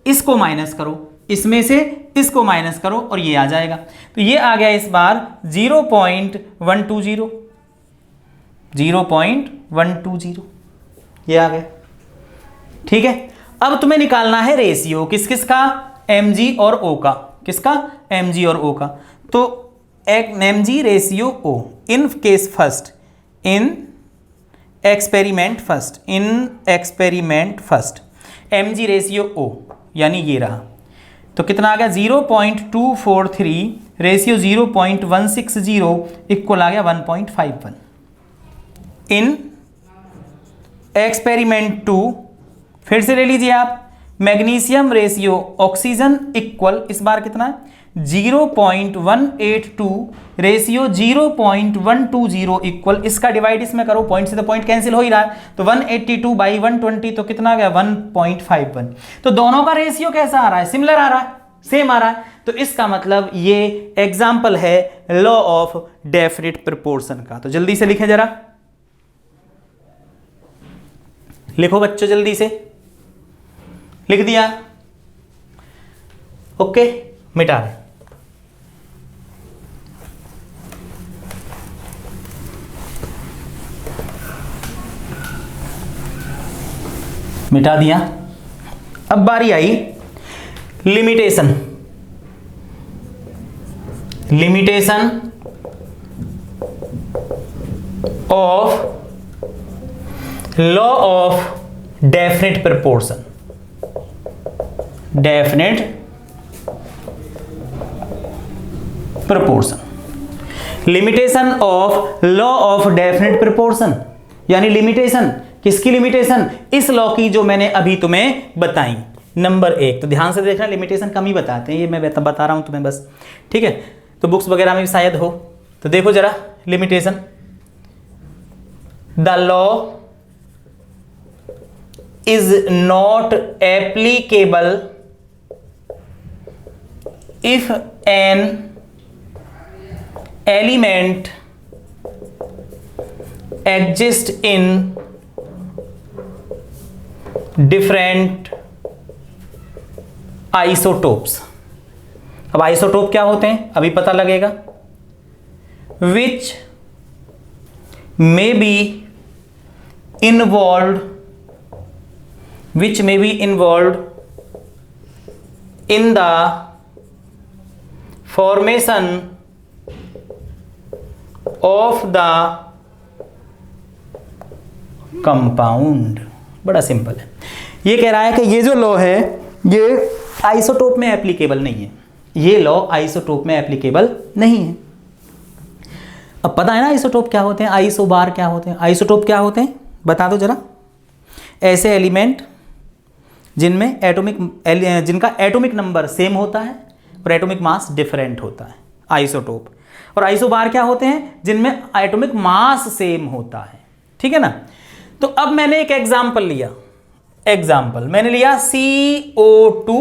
इसको माइनस करो, इसमें से इसको माइनस करो और ये आ जाएगा। तो ये आ गया इस बार 0.120, 0.120 ये आ गया। ठीक है, अब तुम्हें निकालना है रेशियो किस किस का? Mg और O का। किसका? Mg और O का। तो एक Mg ratio O in case first, in experiment first, in experiment first Mg ratio O यानी ये रहा। तो कितना आ गया? 0.243 रेशियो 0.160 इक्वल आ गया 1.51। इन एक्सपेरिमेंट 2 फिर से ले लीजिए आप, मैग्नीशियम रेशियो ऑक्सीजन इक्वल इस बार कितना है? 0.182 रेशियो 0.120 इक्वल, इसका डिवाइड इसमें करो, पॉइंट से तो पॉइंट कैंसिल हो ही रहा है। तो 182/120 तो कितना आ गया? 1.51। तो दोनों का रेशियो कैसा आ रहा है? सिमिलर आ रहा है, सेम आ रहा है। तो इसका मतलब ये एग्जाम्पल है लॉ ऑफ डेफिनेट प्रोपोर्शन का। तो जल्दी से लिखें जरा, लिखो बच्चों जल्दी से। लिख दिया? ओके, मिटा रहे। मिटा दिया। अब बारी आई limitation. Limitation of law of definite proportion. Definite proportion, limitation of law of definite proportion यानी लिमिटेशन किसकी? लिमिटेशन इस लॉ की जो मैंने अभी तुम्हें बताई, नंबर 1। तो ध्यान से देखना, लिमिटेशन कम ही बताते हैं, ये मैं बता रहा हूं तुम्हें बस। ठीक है, तो बुक्स वगैरह में भी शायद हो। तो देखो जरा limitation. The law is not applicable if an element exists in different isotopes। अब आइसोटोप क्या होते हैं अभी पता लगेगा। which may be involved in the formation of the compound। बड़ा सिंपल है। ये कह रहा है कि ये जो लॉ है ये आइसोटोप में एप्लीकेबल नहीं है। ये लॉ आइसोटोप में एप्लीकेबल नहीं है। अब पता है ना आइसोटोप क्या होते हैं, आइसोबार क्या होते हैं। आइसोटोप क्या होते हैं बता दो जरा। ऐसे एलिमेंट जिनका एटॉमिक नंबर सेम होता है और एटॉमिक मास डिफरेंट होता है, आइसोटोप। और आइसोबार क्या होते हैं? जिनमें एटॉमिक मास सेम होता है। ठीक है ना। तो अब मैंने एक एग्जांपल लिया, मैंने लिया CO2।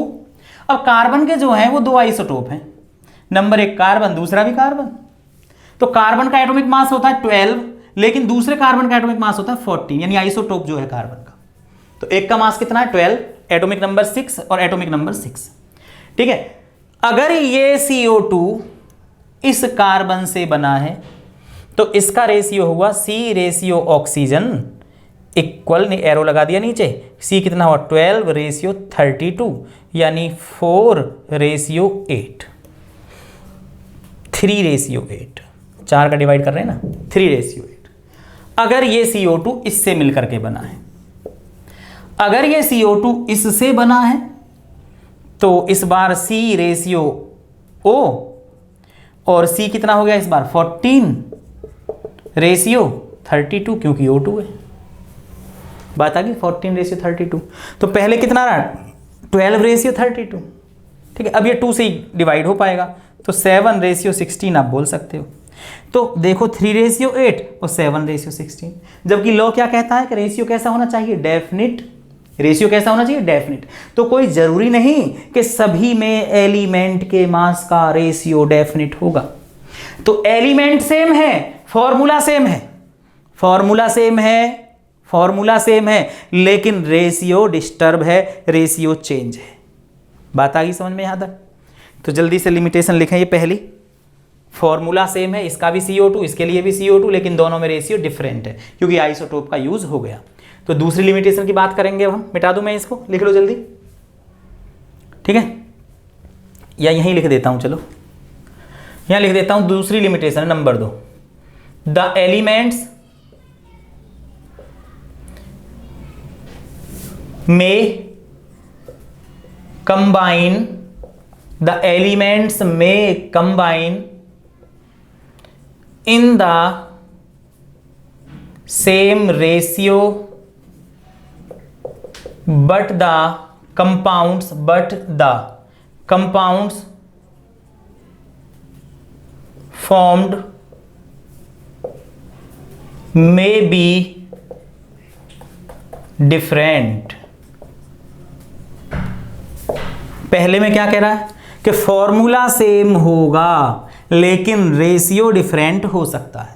अब कार्बन के जो हैं वो 2 आइसोटोप हैं, नंबर 1 कार्बन, दूसरा भी कार्बन। तो कार्बन का एटॉमिक मास होता है 12, लेकिन दूसरे कार्बन का एटॉमिक मास होता है 14, यानी आइसोटोप जो है कार्बन का। तो एक का मास कितना है? 12, एटॉमिक नंबर 6 और एटॉमिक नंबर 6। ठीक है। अगर ये CO2 इस कार्बन से बना है तो इसका रेशियो हुआ C ratio oxygen equal arrow लगा दिया नीचे, C कितना हुआ 12:32 यानी 4:8, 3:8, 4 का डिवाइड कर रहे हैं ना, 3:8। अगर ये CO2 इससे मिलकर के बना है, अगर ये CO2 इससे बना है तो इस बार C/O और C कितना हो गया इस बार 14:32 क्योंकि O2 है। बात आ गई 14:32। तो पहले कितना रहा 12:32, ठीक है। अब ये 2 से ही डिवाइड हो पाएगा तो 7:16 आप बोल सकते हो। तो देखो 3:8 और 7:16, जबकि लॉ क्या कहता है कि रेशियो कैसा होना चाहिए, डेफिनिट। रेशियो कैसा होना चाहिए, डेफिनिट। तो कोई जरूरी नहीं कि सभी में एलिमेंट के मास का रेशियो डेफिनिट होगा। तो एलिमेंट सेम है, फॉर्मूला सेम है, फॉर्मूला सेम है, फॉर्मूला सेम है, लेकिन रेशियो डिस्टर्ब है, रेशियो चेंज है। बात आ गई समझ में यहां तक? तो जल्दी से लिमिटेशन लिखें। ये पहली, फॉर्मूला सेम है, इसका भी CO2 इसके लिए भी CO2, लेकिन दोनों में रेशियो डिफरेंट है क्योंकि आइसोटोप का यूज हो गया। तो दूसरी लिमिटेशन की बात करेंगे अब हम। मिटा दूं मैं इसको, लिख लो जल्दी, ठीक है, या यहीं लिख देता हूं, चलो यहां लिख देता हूं। दूसरी लिमिटेशन नंबर 2, द एलिमेंट्स में कंबाइन, द एलिमेंट्स में combine in the same ratio but the compounds formed may be different। पहले में क्या कह रहा है कि फॉर्मूला सेम होगा लेकिन रेशियो डिफरेंट हो सकता है।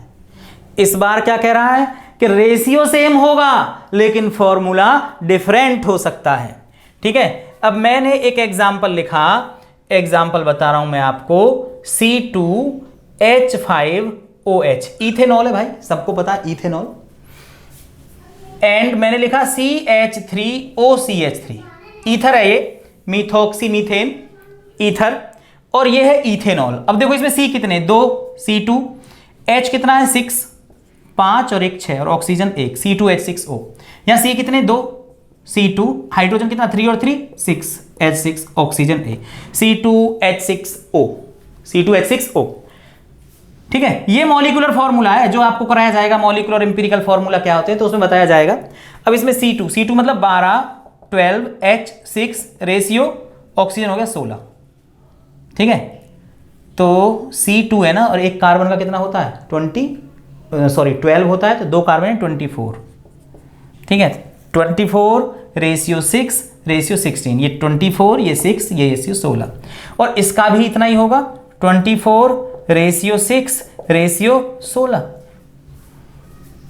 इस बार क्या कह रहा है कि रेशियो सेम होगा लेकिन फॉर्मूला डिफरेंट हो सकता है, ठीक है। अब मैंने एक एग्जांपल लिखा, एग्जांपल बता रहा हूं मैं आपको, C2H5OH इथेनॉल है भाई, सबको पता है इथेनॉल। एंड मैंने लिखा CH3OCH3 ईथर है, ये मिथॉक्सी मीथेन ईथर, और ये है इथेनॉल। अब देखो इसमें C कितने, 2 C2, H कितना है 6, 5 और 1 6 और ऑक्सीजन 1 C2H6O। यहाँ C कितने 2 C2, हाइड्रोजन कितना 3 और 3 6 H6 oxygen A C2H6O, C2H6O, ठीक है। ये मॉलिक्यूलर फॉर्मूला है जो आपको कराया जाएगा, मॉलिक्यूलर एम्पिरिकल फॉर्मूला क्या होते हैं तो उसमें बताया जाएगा। अब इसमें C2 मतलब 12 12 H6 रेशियो ऑक्सीजन हो गया 16, ठीक है। तो C2 है ना, और एक कार्बन का कितना होता है 12 होता है, तो 2 कार्बन है 24, ठीक है। 24:6:16, ये 24, ये 6, ये रेशियो 16, और इसका भी इतना ही होगा 24:6:16।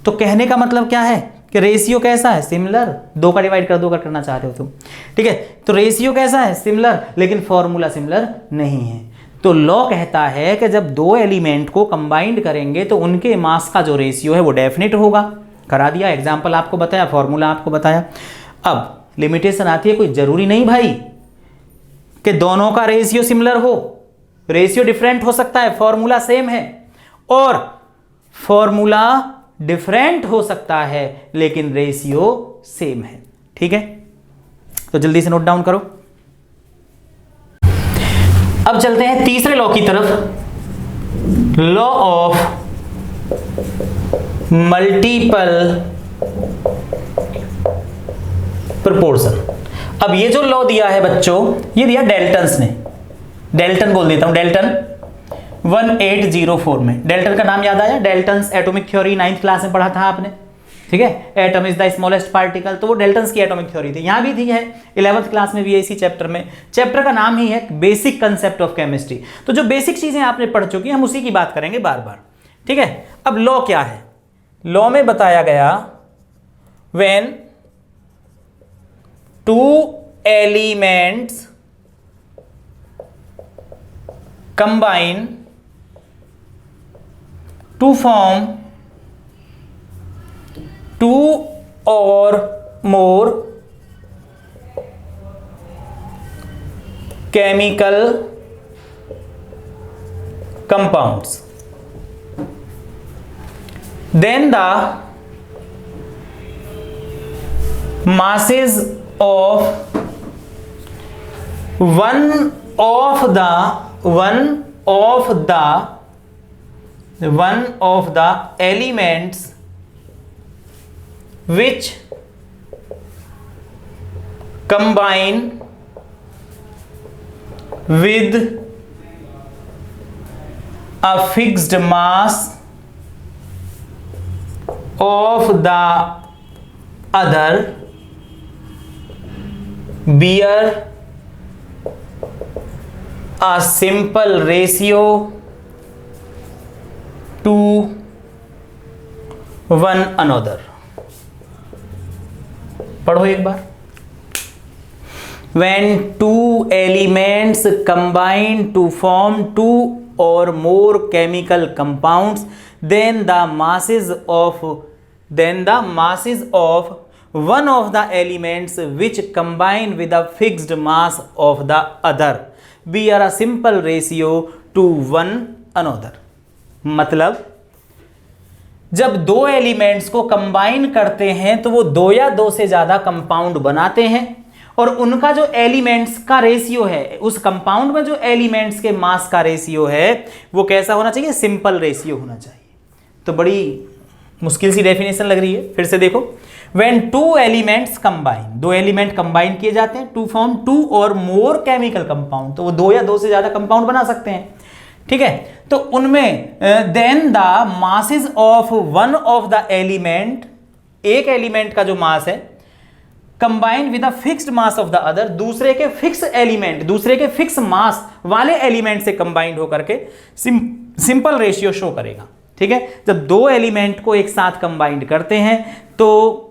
तो कहने का मतलब क्या है कि रेशियो कैसा है, सिमिलर। 2 का डिवाइड कर 2 का करना चाहते हो तुम, ठीक है। तो रेशियो कैसा है, सिमिलर, लेकिन फॉर्मूला सिमिलर नहीं है। तो लॉ कहता है कि जब 2 एलिमेंट को कंबाइंड करेंगे तो उनके मास का जो रेशियो है वो डेफिनेट होगा। करा दिया, एग्जांपल आपको बताया, फॉर्मूला आपको बताया। अब लिमिटेशन आती है, कोई जरूरी नहीं भाई कि दोनों का रेशियो सिमिलर हो, रेशियो डिफरेंट हो सकता है, फॉर्मूला सेम है, और फॉर्मूला डिफरेंट हो सकता है लेकिन रेशियो सेम है, ठीक है। तो जल्दी से नोट डाउन करो। अब चलते हैं तीसरे लॉ की तरफ, लॉ ऑफ मल्टीपल प्रोपोर्शन। अब ये जो लॉ दिया है बच्चों, ये दिया डेल्टन्स ने, डेल्टन बोल देता हूं, डेल्टन 1804 में। डेल्टन का नाम याद आया, Dalton's atomic theory 9th class में पढ़ा था आपने, ठीक है। Atom is the smallest particle, तो वो डेल्टन्स की एटॉमिक थ्योरी थी। यहां भी थी है 11th क्लास में भी इसी चैप्टर में। चैप्टर का नाम ही है बेसिक कंसेप्ट ऑफ केमिस्ट्री। तो जो बेसिक चीजें आपने पढ़ चुकी, हम उसी की बात करेंगे बार बार, ठीक है। अब लॉ क्या है, लॉ में बताया गया when 2 elements combine to form 2 or more chemical compounds, then the masses of one of the elements which combine with a fixed mass of the other bear a simple ratio to one another। पढ़ो एक बार। When two elements combine to form two or more chemical compounds, then the masses of one of the elements which combine with a fixed mass of the other bear a simple ratio to one another। मतलब जब दो एलिमेंट्स को कंबाइन करते हैं तो वो दो या दो से ज्यादा कंपाउंड बनाते हैं और उनका जो एलिमेंट्स का रेशियो है, उस कंपाउंड में जो एलिमेंट्स के मास का रेशियो है वो कैसा होना चाहिए? सिंपल रेशियो होना चाहिए। तो बड़ी मुश्किल सी डेफिनेशन लग रही है, फिर से देखो। When two elements combine, दो एलिमेंट कंबाइन किए जाते हैं टू फॉर्म टू और मोर केमिकल कंपाउंड, तो वो दो या दो से ज्यादा कंपाउंड बना सकते हैं, ठीक है। तो उनमें then the masses of one of the element, एक एलिमेंट का जो मास है combine with a fixed mass of the other, दूसरे के फिक्स एलिमेंट, दूसरे के फिक्स मास वाले एलिमेंट से कंबाइंड होकर के सिंपल रेशियो शो करेगा, ठीक है। जब दो एलिमेंट को एक साथ कंबाइंड करते हैं तो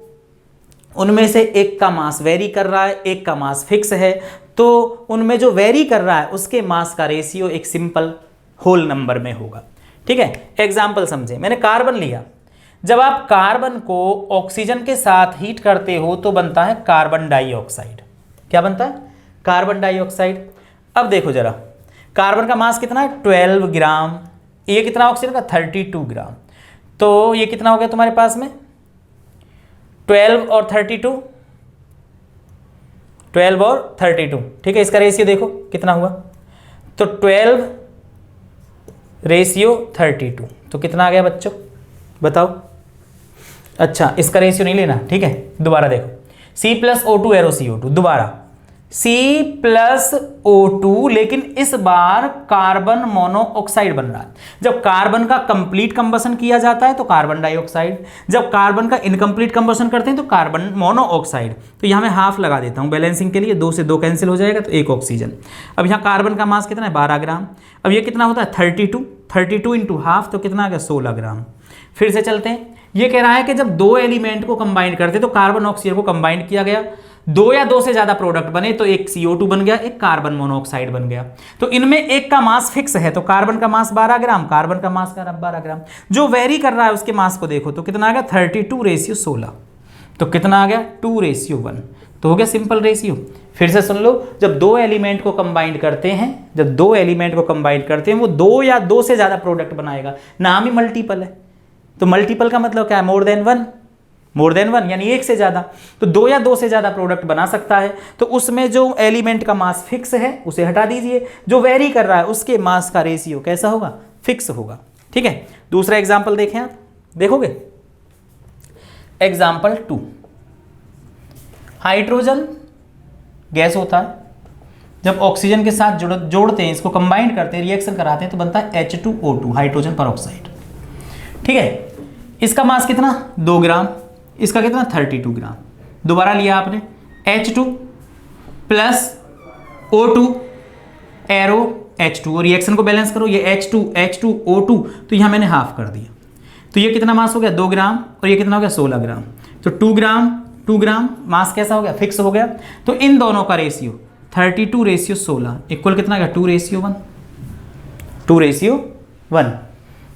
उनमें से एक का मास वेरी कर रहा है, एक का मास फिक्स है, तो उनमें जो वेरी कर रहा है उसके मास का रेशियो एक सिंपल होल नंबर में होगा, ठीक है। एग्जाम्पल समझे, मैंने कार्बन लिया। जब आप कार्बन को ऑक्सीजन के साथ हीट करते हो तो बनता है कार्बन डाइऑक्साइड। क्या बनता है? Carbon dioxide. अब देखो जरा, कार्बन का मास कितना है? 12 ग्राम। ये कितना ऑक्सीजन का? 32 ग्राम। तो ये कितना हो गया तुम्हारे पास में? 12 और 32, 12 और 32, ठीक है। इसका रेशियो देखो कितना हुआ, तो 12 रेशियो 32, तो कितना आ गया बच्चों बताओ? अच्छा, इसका रेशियो नहीं लेना, ठीक है। दोबारा देखो, C+O2 एरो CO2, दोबारा C+O2, लेकिन इस बार कार्बन मोनोऑक्साइड बन रहा है। जब कार्बन का कंप्लीट कंबशन किया जाता है तो कार्बन डाइऑक्साइड, जब कार्बन का इनकम्प्लीट कंबशन करते हैं तो कार्बन मोनोऑक्साइड। तो यहाँ मैं हाफ लगा देता हूँ बैलेंसिंग के लिए, 2 से 2 कैंसिल हो जाएगा तो 1 ऑक्सीजन। अब यहाँ कार्बन का मास कितना है? 12 ग्राम। अब ये कितना होता है? 32 इंटू हाफ, तो कितना आ गया? 16 ग्राम। फिर से चलते हैं, ये कह रहा है कि जब दो एलिमेंट को कंबाइन करते तो कार्बन ऑक्सीजन को कंबाइन किया गया, दो या दो से ज्यादा प्रोडक्ट बने तो एक CO2 बन गया, एक कार्बन मोनोऑक्साइड बन गया। तो इनमें एक का मास फिक्स है, तो कार्बन का मास 12 ग्राम, कार्बन का मास 12 ग्राम। जो वेरी कर रहा है उसके मास को देखो तो कितना आ गया? 32 रेशियो 16, तो कितना आ गया? 2 रेशियो 1, तो हो गया सिंपल रेशियो। फिर से सुन लो, जब दो एलिमेंट को कंबाइन करते हैं, जब दो एलिमेंट को कंबाइन करते हैं वो दो या दो से ज्यादा प्रोडक्ट बनाएगा, नाम ही मल्टीपल है। तो मल्टीपल का मतलब क्या है? मोर देन वन, यानी एक से ज्यादा। तो दो या दो से ज्यादा प्रोडक्ट बना सकता है, तो उसमें जो एलिमेंट का मास फिक्स है उसे हटा दीजिए, जो वेरी कर रहा है उसके मास का रेशियो कैसा होगा? फिक्स होगा, ठीक है। दूसरा एग्जाम्पल देखें, आप देखोगे एग्जाम्पल 2। हाइड्रोजन गैस होता है, जब ऑक्सीजन के साथ जोड़ते हैं, इसको कंबाइन करते हैं, रिएक्शन कराते हैं तो बनता है H2O2, हाइड्रोजन परऑक्साइड, ठीक है। इसका मास कितना? 2 ग्राम। इसका कितना? 32 ग्राम। दोबारा लिया आपने H2 plus O2 arrow H2, और रिएक्शन को बैलेंस करो, ये H2O2, तो यहां मैंने हाफ कर दिया, तो ये कितना मास हो गया? 2 ग्राम, और ये कितना हो गया? 16 ग्राम। तो 2 ग्राम मास कैसा हो गया? फिक्स हो गया। तो इन दोनों का रेशियो 32 रेशियो 16 इक्वल कितना गया? 2 रेशियो 1।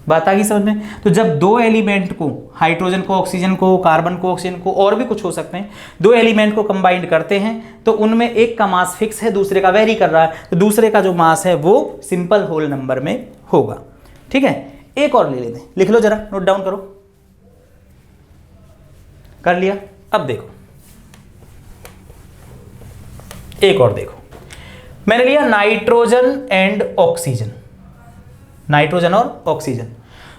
बात आ गई समझ में। तो जब दो एलिमेंट को, हाइड्रोजन को ऑक्सीजन को, कार्बन को ऑक्सीजन को, और भी कुछ हो सकते हैं, दो एलिमेंट को कंबाइंड करते हैं तो उनमें एक का मास फिक्स है, दूसरे का वेरी कर रहा है, तो दूसरे का जो मास है वो सिंपल होल नंबर में होगा। ठीक है, एक और ले लेते हैं, लिख लो जरा, नोट डाउन करो। कर लिया? अब देखो, एक और देखो, मैंने लिया नाइट्रोजन एंड ऑक्सीजन, नाइट्रोजन और ऑक्सीजन।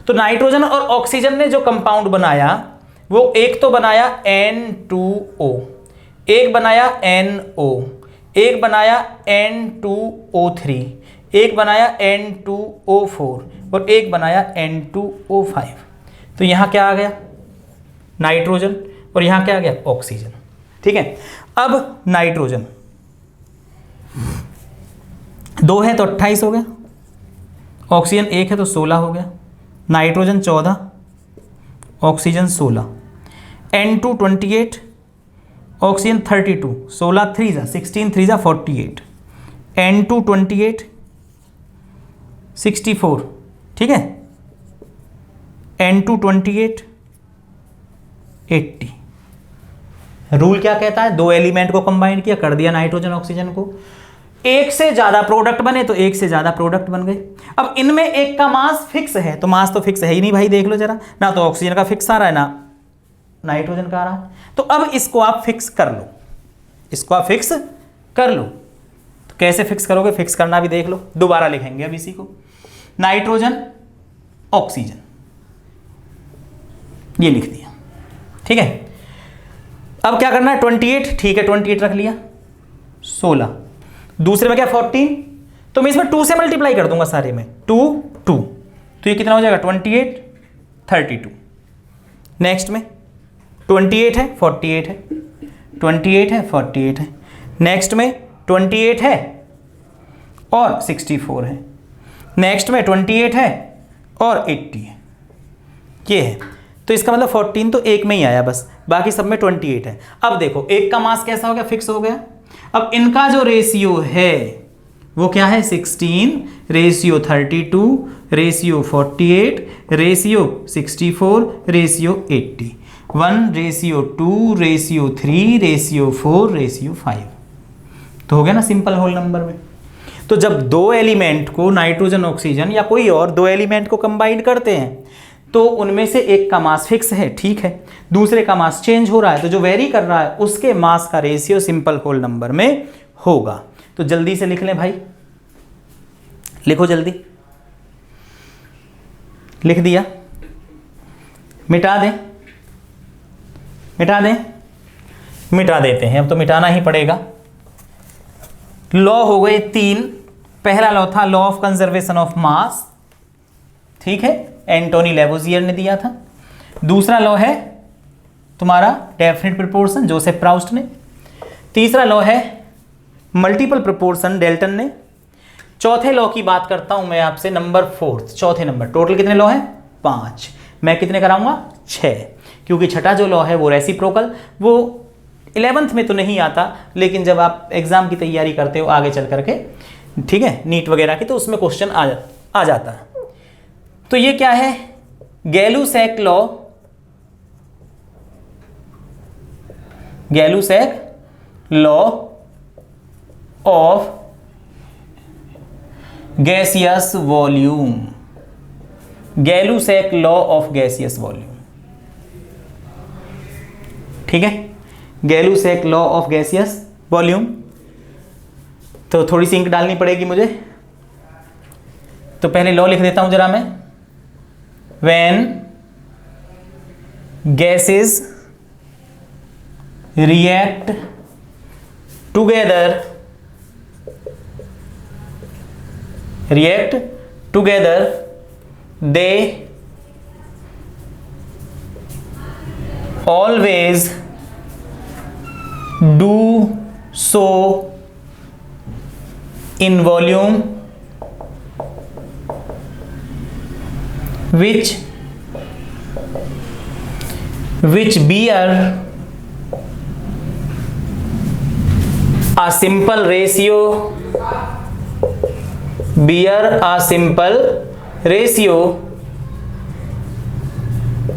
तो नाइट्रोजन और ऑक्सीजन ने जो कंपाउंड बनाया वो एक तो बनाया N2O, एक बनाया NO, एक बनाया N2O3, एक बनाया N2O4 और एक बनाया N2O5। तो यहां क्या आ गया? नाइट्रोजन, और यहां क्या आ गया? ऑक्सीजन। ठीक है, अब नाइट्रोजन 2 है तो 28 हो गया, ऑक्सीजन 1 है तो 16 हो गया, नाइट्रोजन 14, ऑक्सीजन 16, N2 28, ऑक्सीजन 32, 16 3 जा 16 3 जा 48, N2 28 64। ठीक है, N2 28 80। रूल क्या कहता है? दो एलिमेंट को कंबाइन किया, कर दिया नाइट्रोजन ऑक्सीजन को, एक से ज्यादा प्रोडक्ट बने तो एक से ज्यादा प्रोडक्ट बन गए। अब इनमें एक का मास फिक्स है, तो मास तो फिक्स है ही नहीं भाई, देख लो जरा, ना तो ऑक्सीजन का फिक्स आ रहा है ना नाइट्रोजन का आ रहा है। तो अब इसको आप फिक्स कर लो, इसको आप फिक्स कर लो। तो कैसे फिक्स करोगे? फिक्स करना भी देख लो, दोबारा लिखेंगे अब इसी को, नाइट्रोजन ऑक्सीजन, ये लिख दिया। ठीक है, अब क्या करना है? 28, ठीक है 28 रख लिया, 16, दूसरे में क्या 14, तो मैं इसमें 2 से मल्टीप्लाई कर दूंगा सारे में, 2 2, तो ये कितना हो जाएगा? 28 32। नेक्स्ट में 28 है 48 है, 28 है 48 है, नेक्स्ट में 28 है और 64 है, नेक्स्ट में 28 है और 80 है, ये है। तो इसका मतलब 14 तो एक में ही आया बस, बाकी सब में 28 है। अब देखो एक का मास कैसा हो गया? फिक्स हो गया। अब इनका जो रेशियो है वो क्या है? 16 ratio 32 ratio 48 ratio 64 ratio 80, 1 ratio 2 ratio 3 ratio 4 ratio 5। तो हो गया ना सिंपल होल नंबर में। तो जब दो एलिमेंट को, नाइट्रोजन ऑक्सीजन या कोई और दो एलिमेंट को कंबाइन करते हैं तो उनमें से एक का मास फिक्स है, ठीक है, दूसरे का मास चेंज हो रहा है, तो जो वेरी कर रहा है उसके मास का रेशियो सिंपल होल नंबर में होगा। तो जल्दी से लिख लें भाई, लिखो जल्दी, लिख दिया, मिटा दें, मिटा दें, मिटा देते हैं, अब तो मिटाना ही पड़ेगा। लॉ हो गए 3। पहला लॉ था लॉ ऑफ कंजर्वेशन ऑफ मास, ठीक है, एंटोनी लेवोजियर ने दिया था। दूसरा लॉ है तुम्हारा डेफिनेट प्रोपोर्शन, जोसेफ प्राउस्ट ने। तीसरा लॉ है मल्टीपल प्रोपोर्शन, डेल्टन ने। चौथे लॉ की बात करता हूं मैं आपसे, नंबर 4, चौथे नंबर। टोटल कितने लॉ है? 5। मैं कितने कराऊंगा? 6, क्योंकि छठा जो लॉ है वो रेसिप्रोकल, वो 11th में तो नहीं आता, लेकिन जब आप एग्जाम की तैयारी करते हो आगे चल करके, ठीक है, नीट वगैरह की, तो उसमें क्वेश्चन आ जाता है। तो ये क्या है? Gay Lussac law, Gay Lussac law of gaseous volume, Gay Lussac law of gaseous volume, ठीक है, Gay Lussac law of gaseous volume. तो थोड़ी सी इंक डालनी पड़ेगी मुझे, तो पहले लॉ लिख देता हूं जरा मैं। When gases react together, they always do so in volume which bear a simple ratio, bear a simple ratio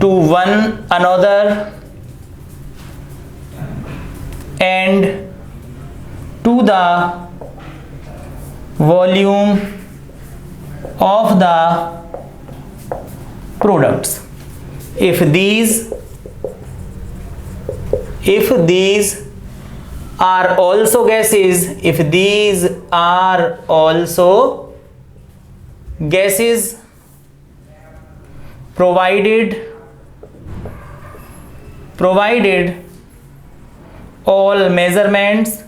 to one another and to the volume of the products. If these are also gases, if these are also gases, provided all measurements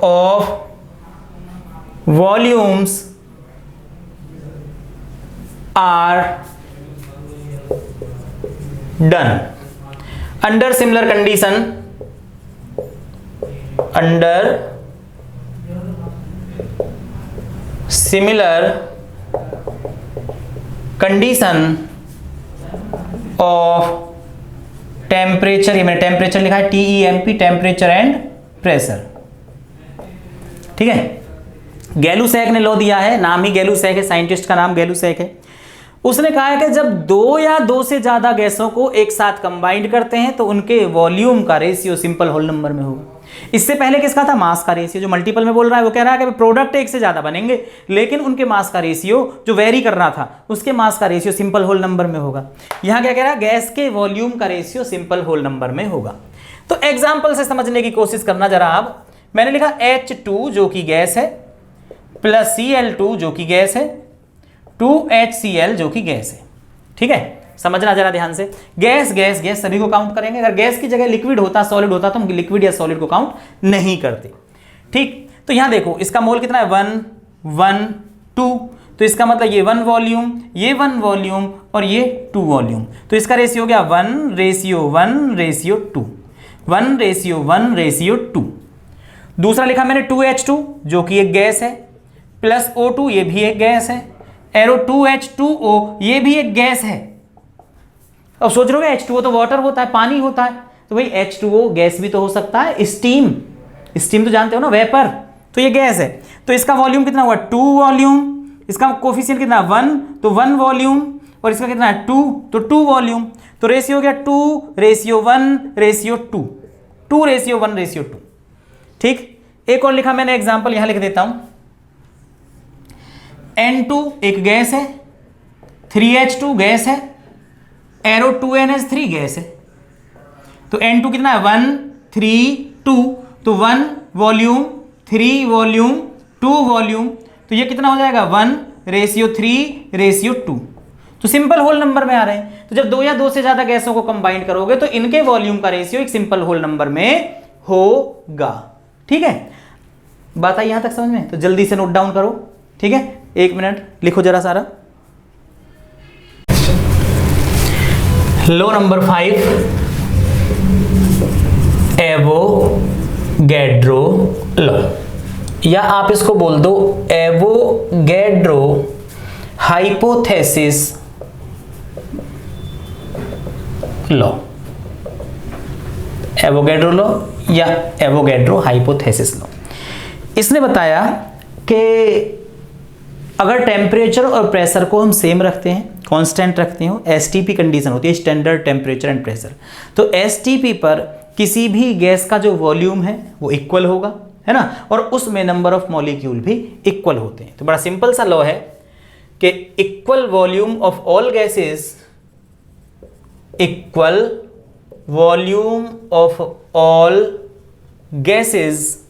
of volumes are done. Under similar condition, of temperature, ये मैंने टेम्परेचर लिखा है TEMP, टेम्परेचर एंड प्रेशर, ठीक है। गैलुसैक ने लॉ दिया है, नाम ही गैलुसैक है, साइंटिस्ट का नाम गैलुसैक है। उसने कहा है कि जब दो या दो से ज्यादा गैसों को एक साथ कंबाइंड करते हैं तो उनके वॉल्यूम का रेशियो सिंपल होल नंबर में होगा। इससे पहले किसका था? मास का रेशियो। जो मल्टीपल में बोल रहा है वो कह रहा है कि प्रोडक्ट एक से ज्यादा बनेंगे लेकिन उनके मास का रेशियो जो वेरी कर रहा था उसके मास का रेशियो सिंपल होल नंबर में होगा। यहां क्या कह रहा है? गैस के वॉल्यूम का रेशियो सिंपल होल नंबर में होगा। तो एग्जाम्पल से समझने की कोशिश करना जरा आप। मैंने लिखा H2 जो कि गैस है प्लस Cl2 जो कि गैस है 2HCl जो कि गैस है, ठीक है। समझना जरा ध्यान से, गैस गैस गैस सभी को काउंट करेंगे। अगर गैस की जगह लिक्विड होता, सॉलिड होता तो हम लिक्विड या सॉलिड को काउंट नहीं करते, ठीक। तो यहां देखो इसका मोल कितना है 1 1 2, तो इसका मतलब ये 1 वॉल्यूम, ये 1 वॉल्यूम और ये 2 वॉल्यूम, तो इसका रेशियो हो गया 1:1:2, 1:1:2। दूसरा लिखा मैंने 2H2 जो कि एक गैस है प्लस O2 ये भी एक गैस है, एरो 2H2O ये भी एक गैस है। अब सोच रहे हो H2O तो वाटर होता है, पानी होता है, तो भाई H2O गैस भी तो हो सकता है, स्टीम तो जानते हो ना, वेपर, तो ये गैस है। तो इसका वॉल्यूम कितना हुआ 2 वॉल्यूम, इसका कोफिशिएंट कितना 1 तो 1 वॉल्यूम और इसका कितना है 2 तो 2 वॉल्यूम, तो रेशियो हो गया 2:1:2, 2:1:2, ठीक। एक और लिखा मैंने एग्जांपल यहां लिख देता हूं। N2 एक गैस है, 3H2 गैस है, एरो 2NH3 गैस है, तो N2 कितना है 1 3 2, तो 1 वॉल्यूम 3 वॉल्यूम 2 वॉल्यूम, तो ये कितना हो जाएगा 1:3:2, तो सिंपल होल नंबर में आ रहे हैं। तो जब दो या दो से ज्यादा गैसों को कंबाइन करोगे तो इनके वॉल्यूम का रेशियो एक सिंपल होल नंबर में होगा, ठीक है। बात आई यहां तक समझ में? तो जल्दी से नोट डाउन करो, ठीक है। 1 मिनट लिखो जरा सारा। लॉ नंबर 5, एवोगैड्रो लॉ, या आप इसको बोल दो Avogadro hypothesis law, Avogadro law या एवोगैड्रो हाइपोथेसिस लॉ। इसने बताया कि अगर टेम्परेचर और प्रेशर को हम सेम रखते हैं, कांस्टेंट रखते हो, एसटीपी कंडीशन होती है, स्टैंडर्ड टेम्परेचर एंड प्रेशर, तो एसटीपी पर किसी भी गैस का जो वॉल्यूम है वो इक्वल होगा, है ना, और उसमें नंबर ऑफ मॉलिक्यूल भी इक्वल होते हैं। तो बड़ा सिंपल सा लॉ है कि equal volume of all gases, equal volume of all gases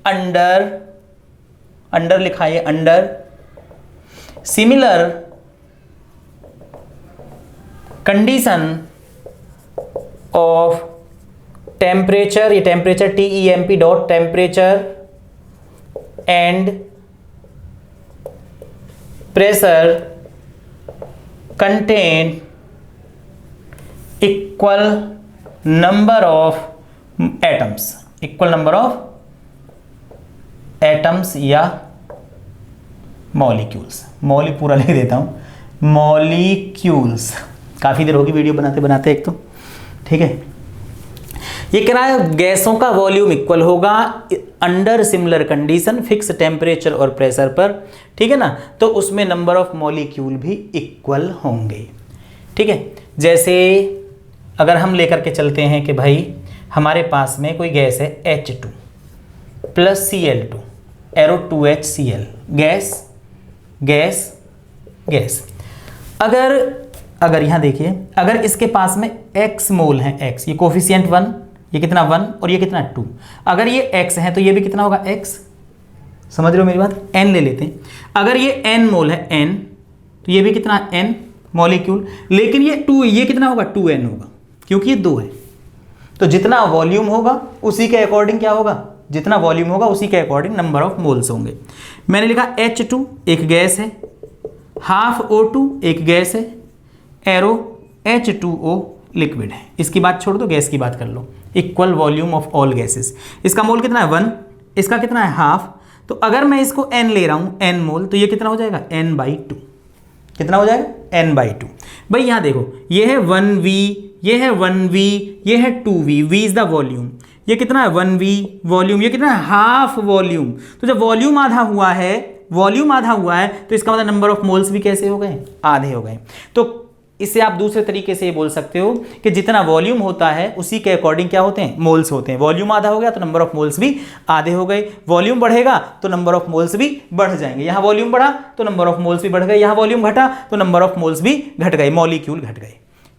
under लिखा है, under similar condition of temperature, ये temperature TEMP dot temperature and pressure contain equal number of atoms, equal number of atoms या मॉलिक्यूल्स, पूरा लिख देता हूं, मॉलिक्यूल्स। काफी देर होगी वीडियो बनाते बनाते एक तो, ठीक है। ये कह रहा है गैसों का वॉल्यूम इक्वल होगा under similar condition fix temperature और प्रेशर पर, ठीक है ना, तो उसमें नंबर ऑफ मॉलिक्यूल भी इक्वल होंगे, ठीक है। जैसे अगर हम लेकर के चलते हैं कि भाई हमारे पास में कोई गैस है H2 plus Cl2 arrow 2HCl, gas gas gas. अगर यहाँ देखिए, अगर इसके पास में x मोल है, x ये कोफिशिएंट 1, ये कितना 1 और ये कितना 2, अगर ये x है तो ये भी कितना होगा x, समझ रहे हो मेरी बात। n ले लेते हैं, अगर ये n मोल है n तो ये भी कितना n मॉलिक्यूल, लेकिन ये कितना होगा 2n होगा, क्योंकि ये 2 है। तो जितना वॉल्यूम होगा उसी के अकॉर्डिंग क्या होगा, जितना वॉल्यूम होगा उसी के अकॉर्डिंग नंबर ऑफ मोल्स होंगे। मैंने लिखा H2 एक गैस है, हाफ O2 एक गैस है, एरो H2O लिक्विड है। इसकी बात छोड़ दो, गैस की बात कर लो। Equal volume of all gases, इसका मोल कितना है 1, इसका कितना है हाफ। तो अगर मैं इसको n ले रहा हूँ n मोल, तो ये कितना हो जाएगा n/2, कितना हो जाएगा n/2। भाई यहाँ देखो, ये है 1v, ये है 1v, ये है 2v, v is the volume, ये कितना है 1v वॉल्यूम, ये कितना है हाफ वॉल्यूम। तो जब वॉल्यूम आधा हुआ है, वॉल्यूम आधा हुआ है, तो इसका मतलब नंबर ऑफ मोल्स भी कैसे हो गए, आधे हो गए। तो इससे आप दूसरे तरीके से ये बोल सकते हो कि जितना वॉल्यूम होता है उसी के अकॉर्डिंग क्या होते हैं, मोल्स होते हैं। वॉल्यूम आधा हो गया तो नंबर ऑफ मोल्स भी आधे हो गए, वॉल्यूम बढ़ेगा तो नंबर ऑफ मोल्स भी बढ़ जाएंगे। यहाँ वॉल्यूम बढ़ा तो नंबर ऑफ मोल्स भी बढ़ गए, यहाँ वॉल्यूम घटा तो नंबर ऑफ मोल्स भी घट गए, मॉलिक्यूल घट गए,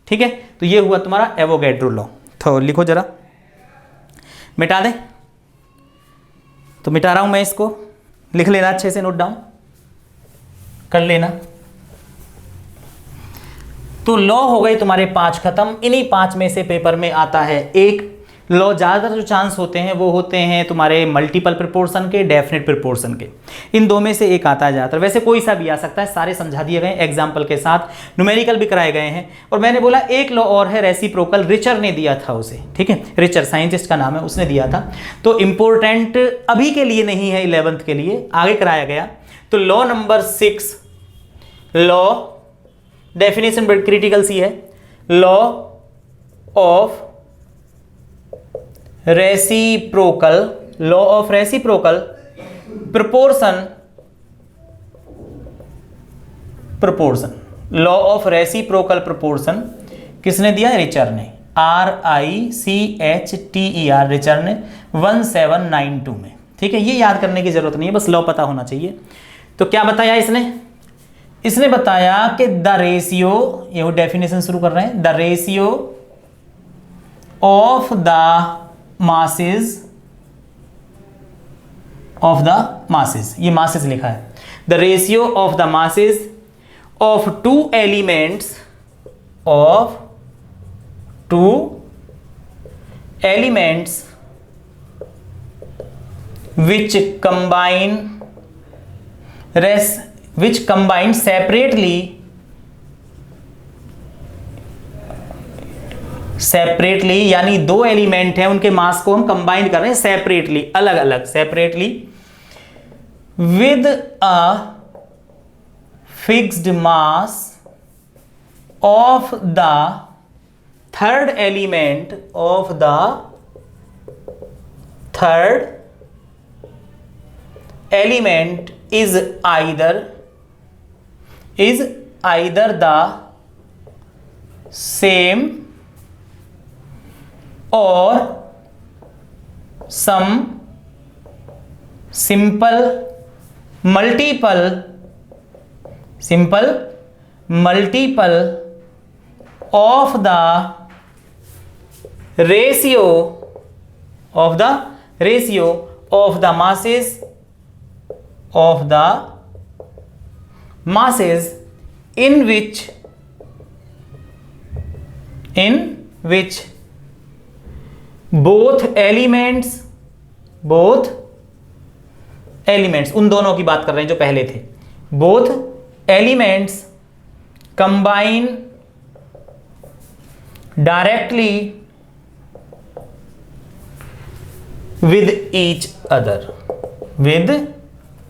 ठीक है। तो ये हुआ तुम्हारा एवोगैड्रो लॉ। तो लिखो जरा, मिटा दें, तो मिटा रहा हूं मैं इसको, लिख लेना अच्छे से, नोट डाउन कर लेना। तो लॉ हो गए तुम्हारे 5 खत्म। इन्हीं 5 में से पेपर में आता है एक लॉ। ज़्यादातर जो चांस होते हैं वो होते हैं तुम्हारे मल्टीपल प्रोपोर्शन के, डेफिनेट प्रोपोर्शन के, इन 2 में से एक आता है ज़्यादातर। वैसे कोई सा भी आ सकता है, सारे समझा दिए गए एग्जाम्पल के साथ, न्यूमेरिकल भी कराए गए हैं। और मैंने बोला एक लॉ और है रेसिप्रोकल, रिचर ने दिया था उसे, ठीक है, रिचर साइंटिस्ट का नाम है, उसने दिया था। तो इंपॉर्टेंट अभी के लिए नहीं है, 11th के लिए आगे कराया गया। तो लॉ नंबर 6, लॉ डेफिनेशन बड़ी क्रिटिकल सी है, law of reciprocal, law of reciprocal proportion, proportion, law of reciprocal proportion किसने दिया, रिचर ने, RICHTER, रिचर ने 1792 में, ठीक है। ये याद करने की जरूरत नहीं है, बस लॉ पता होना चाहिए। तो क्या बताया इसने बताया कि द रेशियो, ये डेफिनेशन शुरू कर रहे हैं, the ratio of the masses, of the masses, ये masses लिखा है, the ratio of the masses of two elements, of two elements which combine separately, यानी 2 एलिमेंट हैं, उनके मास को हम कंबाइन कर रहे हैं सेपरेटली, अलग अलग, separately, with a fixed mass of the third element, of the third element is either the same or some simple multiple of the ratio of the masses in which both elements, उन दोनों की बात कर रहे हैं जो पहले थे, both elements combine directly with each other, with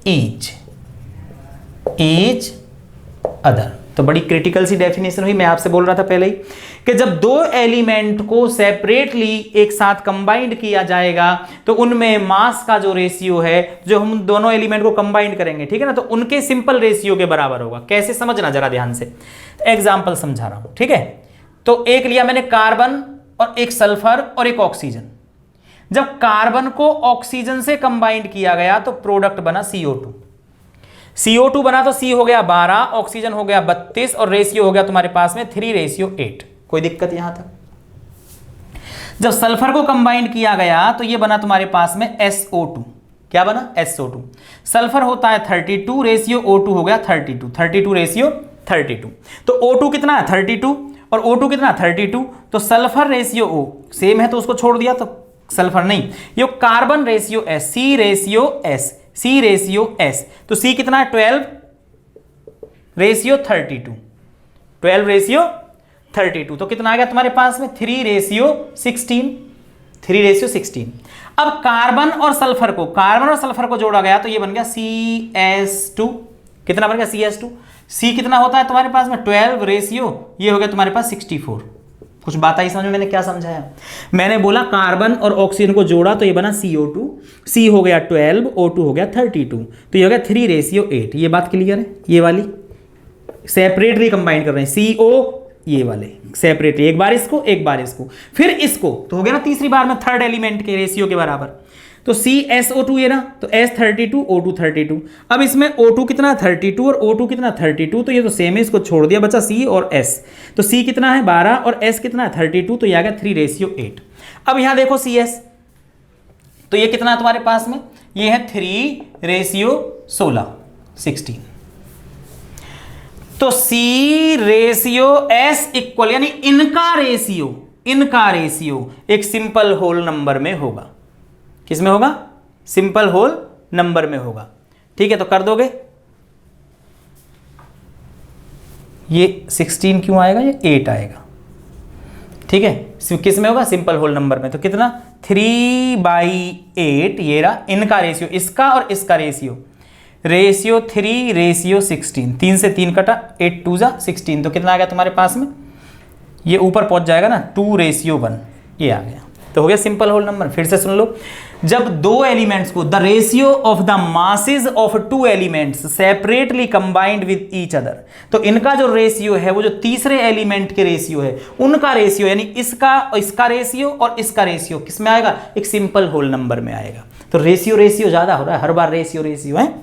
each other, तो बड़ी क्रिटिकल सी डेफिनेशन हुई। मैं आपसे बोल रहा था पहले ही कि जब दो एलिमेंट को सेपरेटली एक साथ कंबाइंड किया जाएगा तो उनमें मास का जो रेशियो है, जो हम दोनों एलिमेंट को कंबाइंड करेंगे, ठीक है ना, तो उनके सिंपल रेशियो के बराबर होगा। कैसे समझना जरा ध्यान से, एग्जाम्पल समझा रहा हूं, ठीक है। तो एक लिया मैंने कार्बन और एक सल्फर और एक ऑक्सीजन। जब कार्बन को ऑक्सीजन से कंबाइंड किया गया तो प्रोडक्ट बना CO2। CO2 बना तो C हो गया 12, ऑक्सीजन हो गया 32 और रेशियो हो गया तुम्हारे पास में 3:8। कोई दिक्कत यहां तक? जब सल्फर को कंबाइंड किया गया तो ये बना तुम्हारे पास में SO2। क्या बना? SO2। सल्फर होता है 32, रेशियो O2 हो गया 32, 32 रेशियो 32। तो O2 कितना है? 32 और O2 कितना? 32। तो सल्फर रेशियो O सेम है तो उसको छोड़ दिया, तो सल्फर नहीं, ये carbon ratio S, C ratio S, C ratio S। तो C कितना है? 12 रेशियो 32, 12 रेशियो 32। तो कितना आ गया तुम्हारे पास में? 3:16, 3:16। अब कार्बन और सल्फर को जोड़ा गया तो ये बन गया CS2। कितना बन गया? CS2। C कितना होता है तुम्हारे पास में? 12 रेशियो, ये हो गया तुम्हारे पास 64। कुछ बात आई समझ में? मैंने क्या समझाया? मैंने बोला कार्बन और ऑक्सीजन को जोड़ा तो ये बना CO2, C हो गया 12, O2 हो गया 32, तो ये हो गया 3:8। ये बात क्लियर है? ये वाली सेपरेटली कंबाइन कर रहे हैं, CO ये वाले सेपरेटली, एक बार इसको एक बार इसको फिर इसको, तो हो गया ना तीसरी बार में थर्ड एलिमेंट के रेशियो के बराबर। तो CSO2 ये ना, तो S32 O2 32। अब इसमें O2 कितना 32 और O2 कितना 32, तो ये तो सेम है, इसको छोड़ दिया, बचा C और S। तो C कितना है 12 और S कितना है 32, तो ये आ गया 3:8। अब यहां देखो CS, तो ये कितना है तुम्हारे पास में? ये है 3:16, 16। तो C/S इक्वल, यानी इनका रेशियो एक सिंपल होल नंबर में होगा। किस में होगा? सिंपल होल नंबर में होगा। ठीक है, तो कर दोगे। ये 16 क्यों आएगा? ये 8 आएगा। ठीक है, किस में होगा? सिंपल होल नंबर में। तो कितना? 3/8 ये रहा इनका रेशियो, इसका और इसका रेशियो 3:16। 3 से 3 कटा, 8 2 जा 16। तो कितना आ गया तुम्हारे पास में? ये ऊपर पहुंच जाएगा ना 2:1, ये आ गया। तो हो गया सिंपल होल नंबर। फिर से सुन लो, जब दो एलिमेंट्स को, the ratio of the masses of two elements separately combined with each other, तो इनका जो रेशियो है वो जो तीसरे एलिमेंट के रेशियो है उनका रेशियो, यानी इसका रेशियो और इसका रेशियो किस में आएगा? एक सिंपल होल नंबर में आएगा। तो रेशियो ज्यादा हो रहा है हर बार, रेशियो है।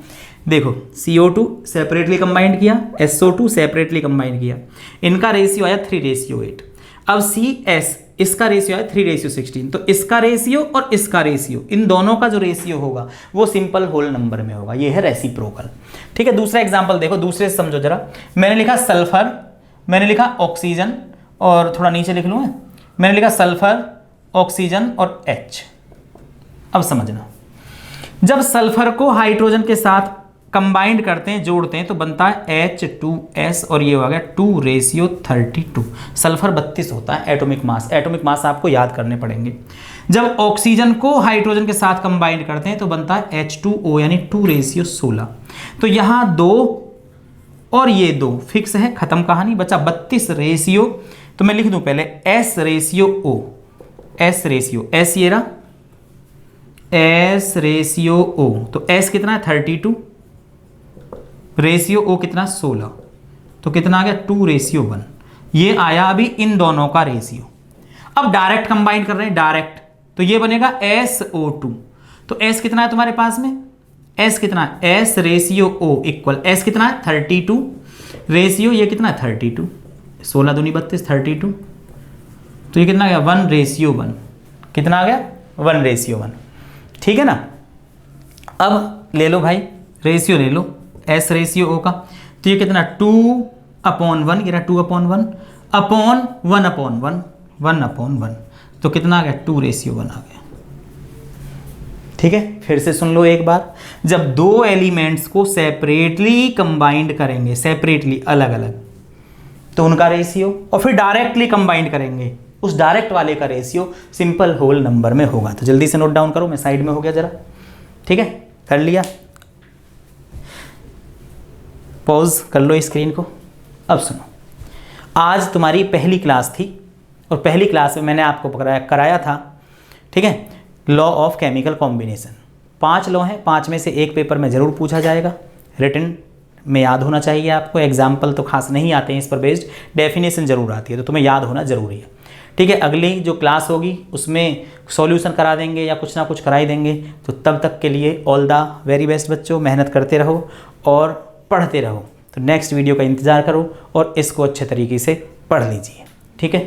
देखो CO2 सेपरेटली कंबाइंड किया, SO2 सेपरेटली कंबाइंड किया, इनका रेशियो आया 3:8। अब CS इसका रेशियो है 3:16। तो इसका रेशियो और इसका रेशियो, इन दोनों का जो रेशियो होगा वो सिंपल होल नंबर में होगा। ये है रेसिप्रोकल। ठीक है, दूसरा एग्जांपल देखो, दूसरे से समझो जरा। मैंने लिखा सल्फर, मैंने लिखा ऑक्सीजन, और थोड़ा नीचे लिख लूँ मैं, मैंने लिखा सल्फर, ऑक्सीजन और H। अब समझना, जब सल्फर को हाइड्रोजन के साथ कंबाइंड करते हैं, जोड़ते हैं, तो बनता है H2S और ये हो गया 2:32। सल्फर 32 होता है एटॉमिक मास। एटॉमिक मास आपको याद करने पड़ेंगे। जब ऑक्सीजन को हाइड्रोजन के साथ कंबाइंड करते हैं तो बनता है H2O, यानी 2:16। तो यहाँ 2 और ये 2 फिक्स है, खत्म कहानी, बचा 32 रेशियो। तो मैं लिख दूं पहले S/O, S ये रहा S/O। तो S कितना है 32, रेशियो O कितना 16, तो कितना आ गया 2:1। ये आया अभी इन दोनों का रेशियो। अब डायरेक्ट कंबाइन कर रहे हैं, डायरेक्ट, तो ये बनेगा SO2। तो S कितना है तुम्हारे पास में? S कितना है? S/O इक्वल S कितना है 32, रेशियो ये कितना है 32, 16 दूनी 32, 32। तो ये कितना आ गया 1:1। कितना आ गया? 1:1। ठीक है ना। अब ले लो भाई रेशियो, ले लो S/O का। तो ये कितना 2/1, ये रहा 2/1 अपॉन 1/1, 1/1। तो कितना आ गया 2:1 आ गया। ठीक है, फिर से सुन लो एक बार, जब दो एलिमेंट्स को सेपरेटली कंबाइंड करेंगे, सेपरेटली अलग अलग, तो उनका रेशियो, और फिर डायरेक्टली कंबाइंड करेंगे, उस डायरेक्ट वाले का रेशियो सिंपल होल नंबर में होगा। तो जल्दी से नोट डाउन करो, मैं साइड में हो गया जरा। ठीक है, कर लिया, पॉज कर लो स्क्रीन को। अब सुनो, आज तुम्हारी पहली क्लास थी और पहली क्लास में मैंने आपको कराया था, ठीक है, law of chemical combination. 5 law हैं, 5 में से एक पेपर में ज़रूर पूछा जाएगा, रिटन में याद होना चाहिए आपको। एग्जाम्पल तो खास नहीं आते हैं इस पर बेस्ड, डेफिनेशन ज़रूर आती है, तो तुम्हें याद होना ज़रूरी है, ठीक है। अगली जो क्लास होगी उसमें सॉल्यूशन करा देंगे या कुछ ना कुछ करा ही देंगे। तो तब तक के लिए ऑल द वेरी बेस्ट बच्चों, मेहनत करते रहो और पढ़ते रहो। तो नेक्स्ट वीडियो का इंतज़ार करो और इसको अच्छे तरीके से पढ़ लीजिए, ठीक है।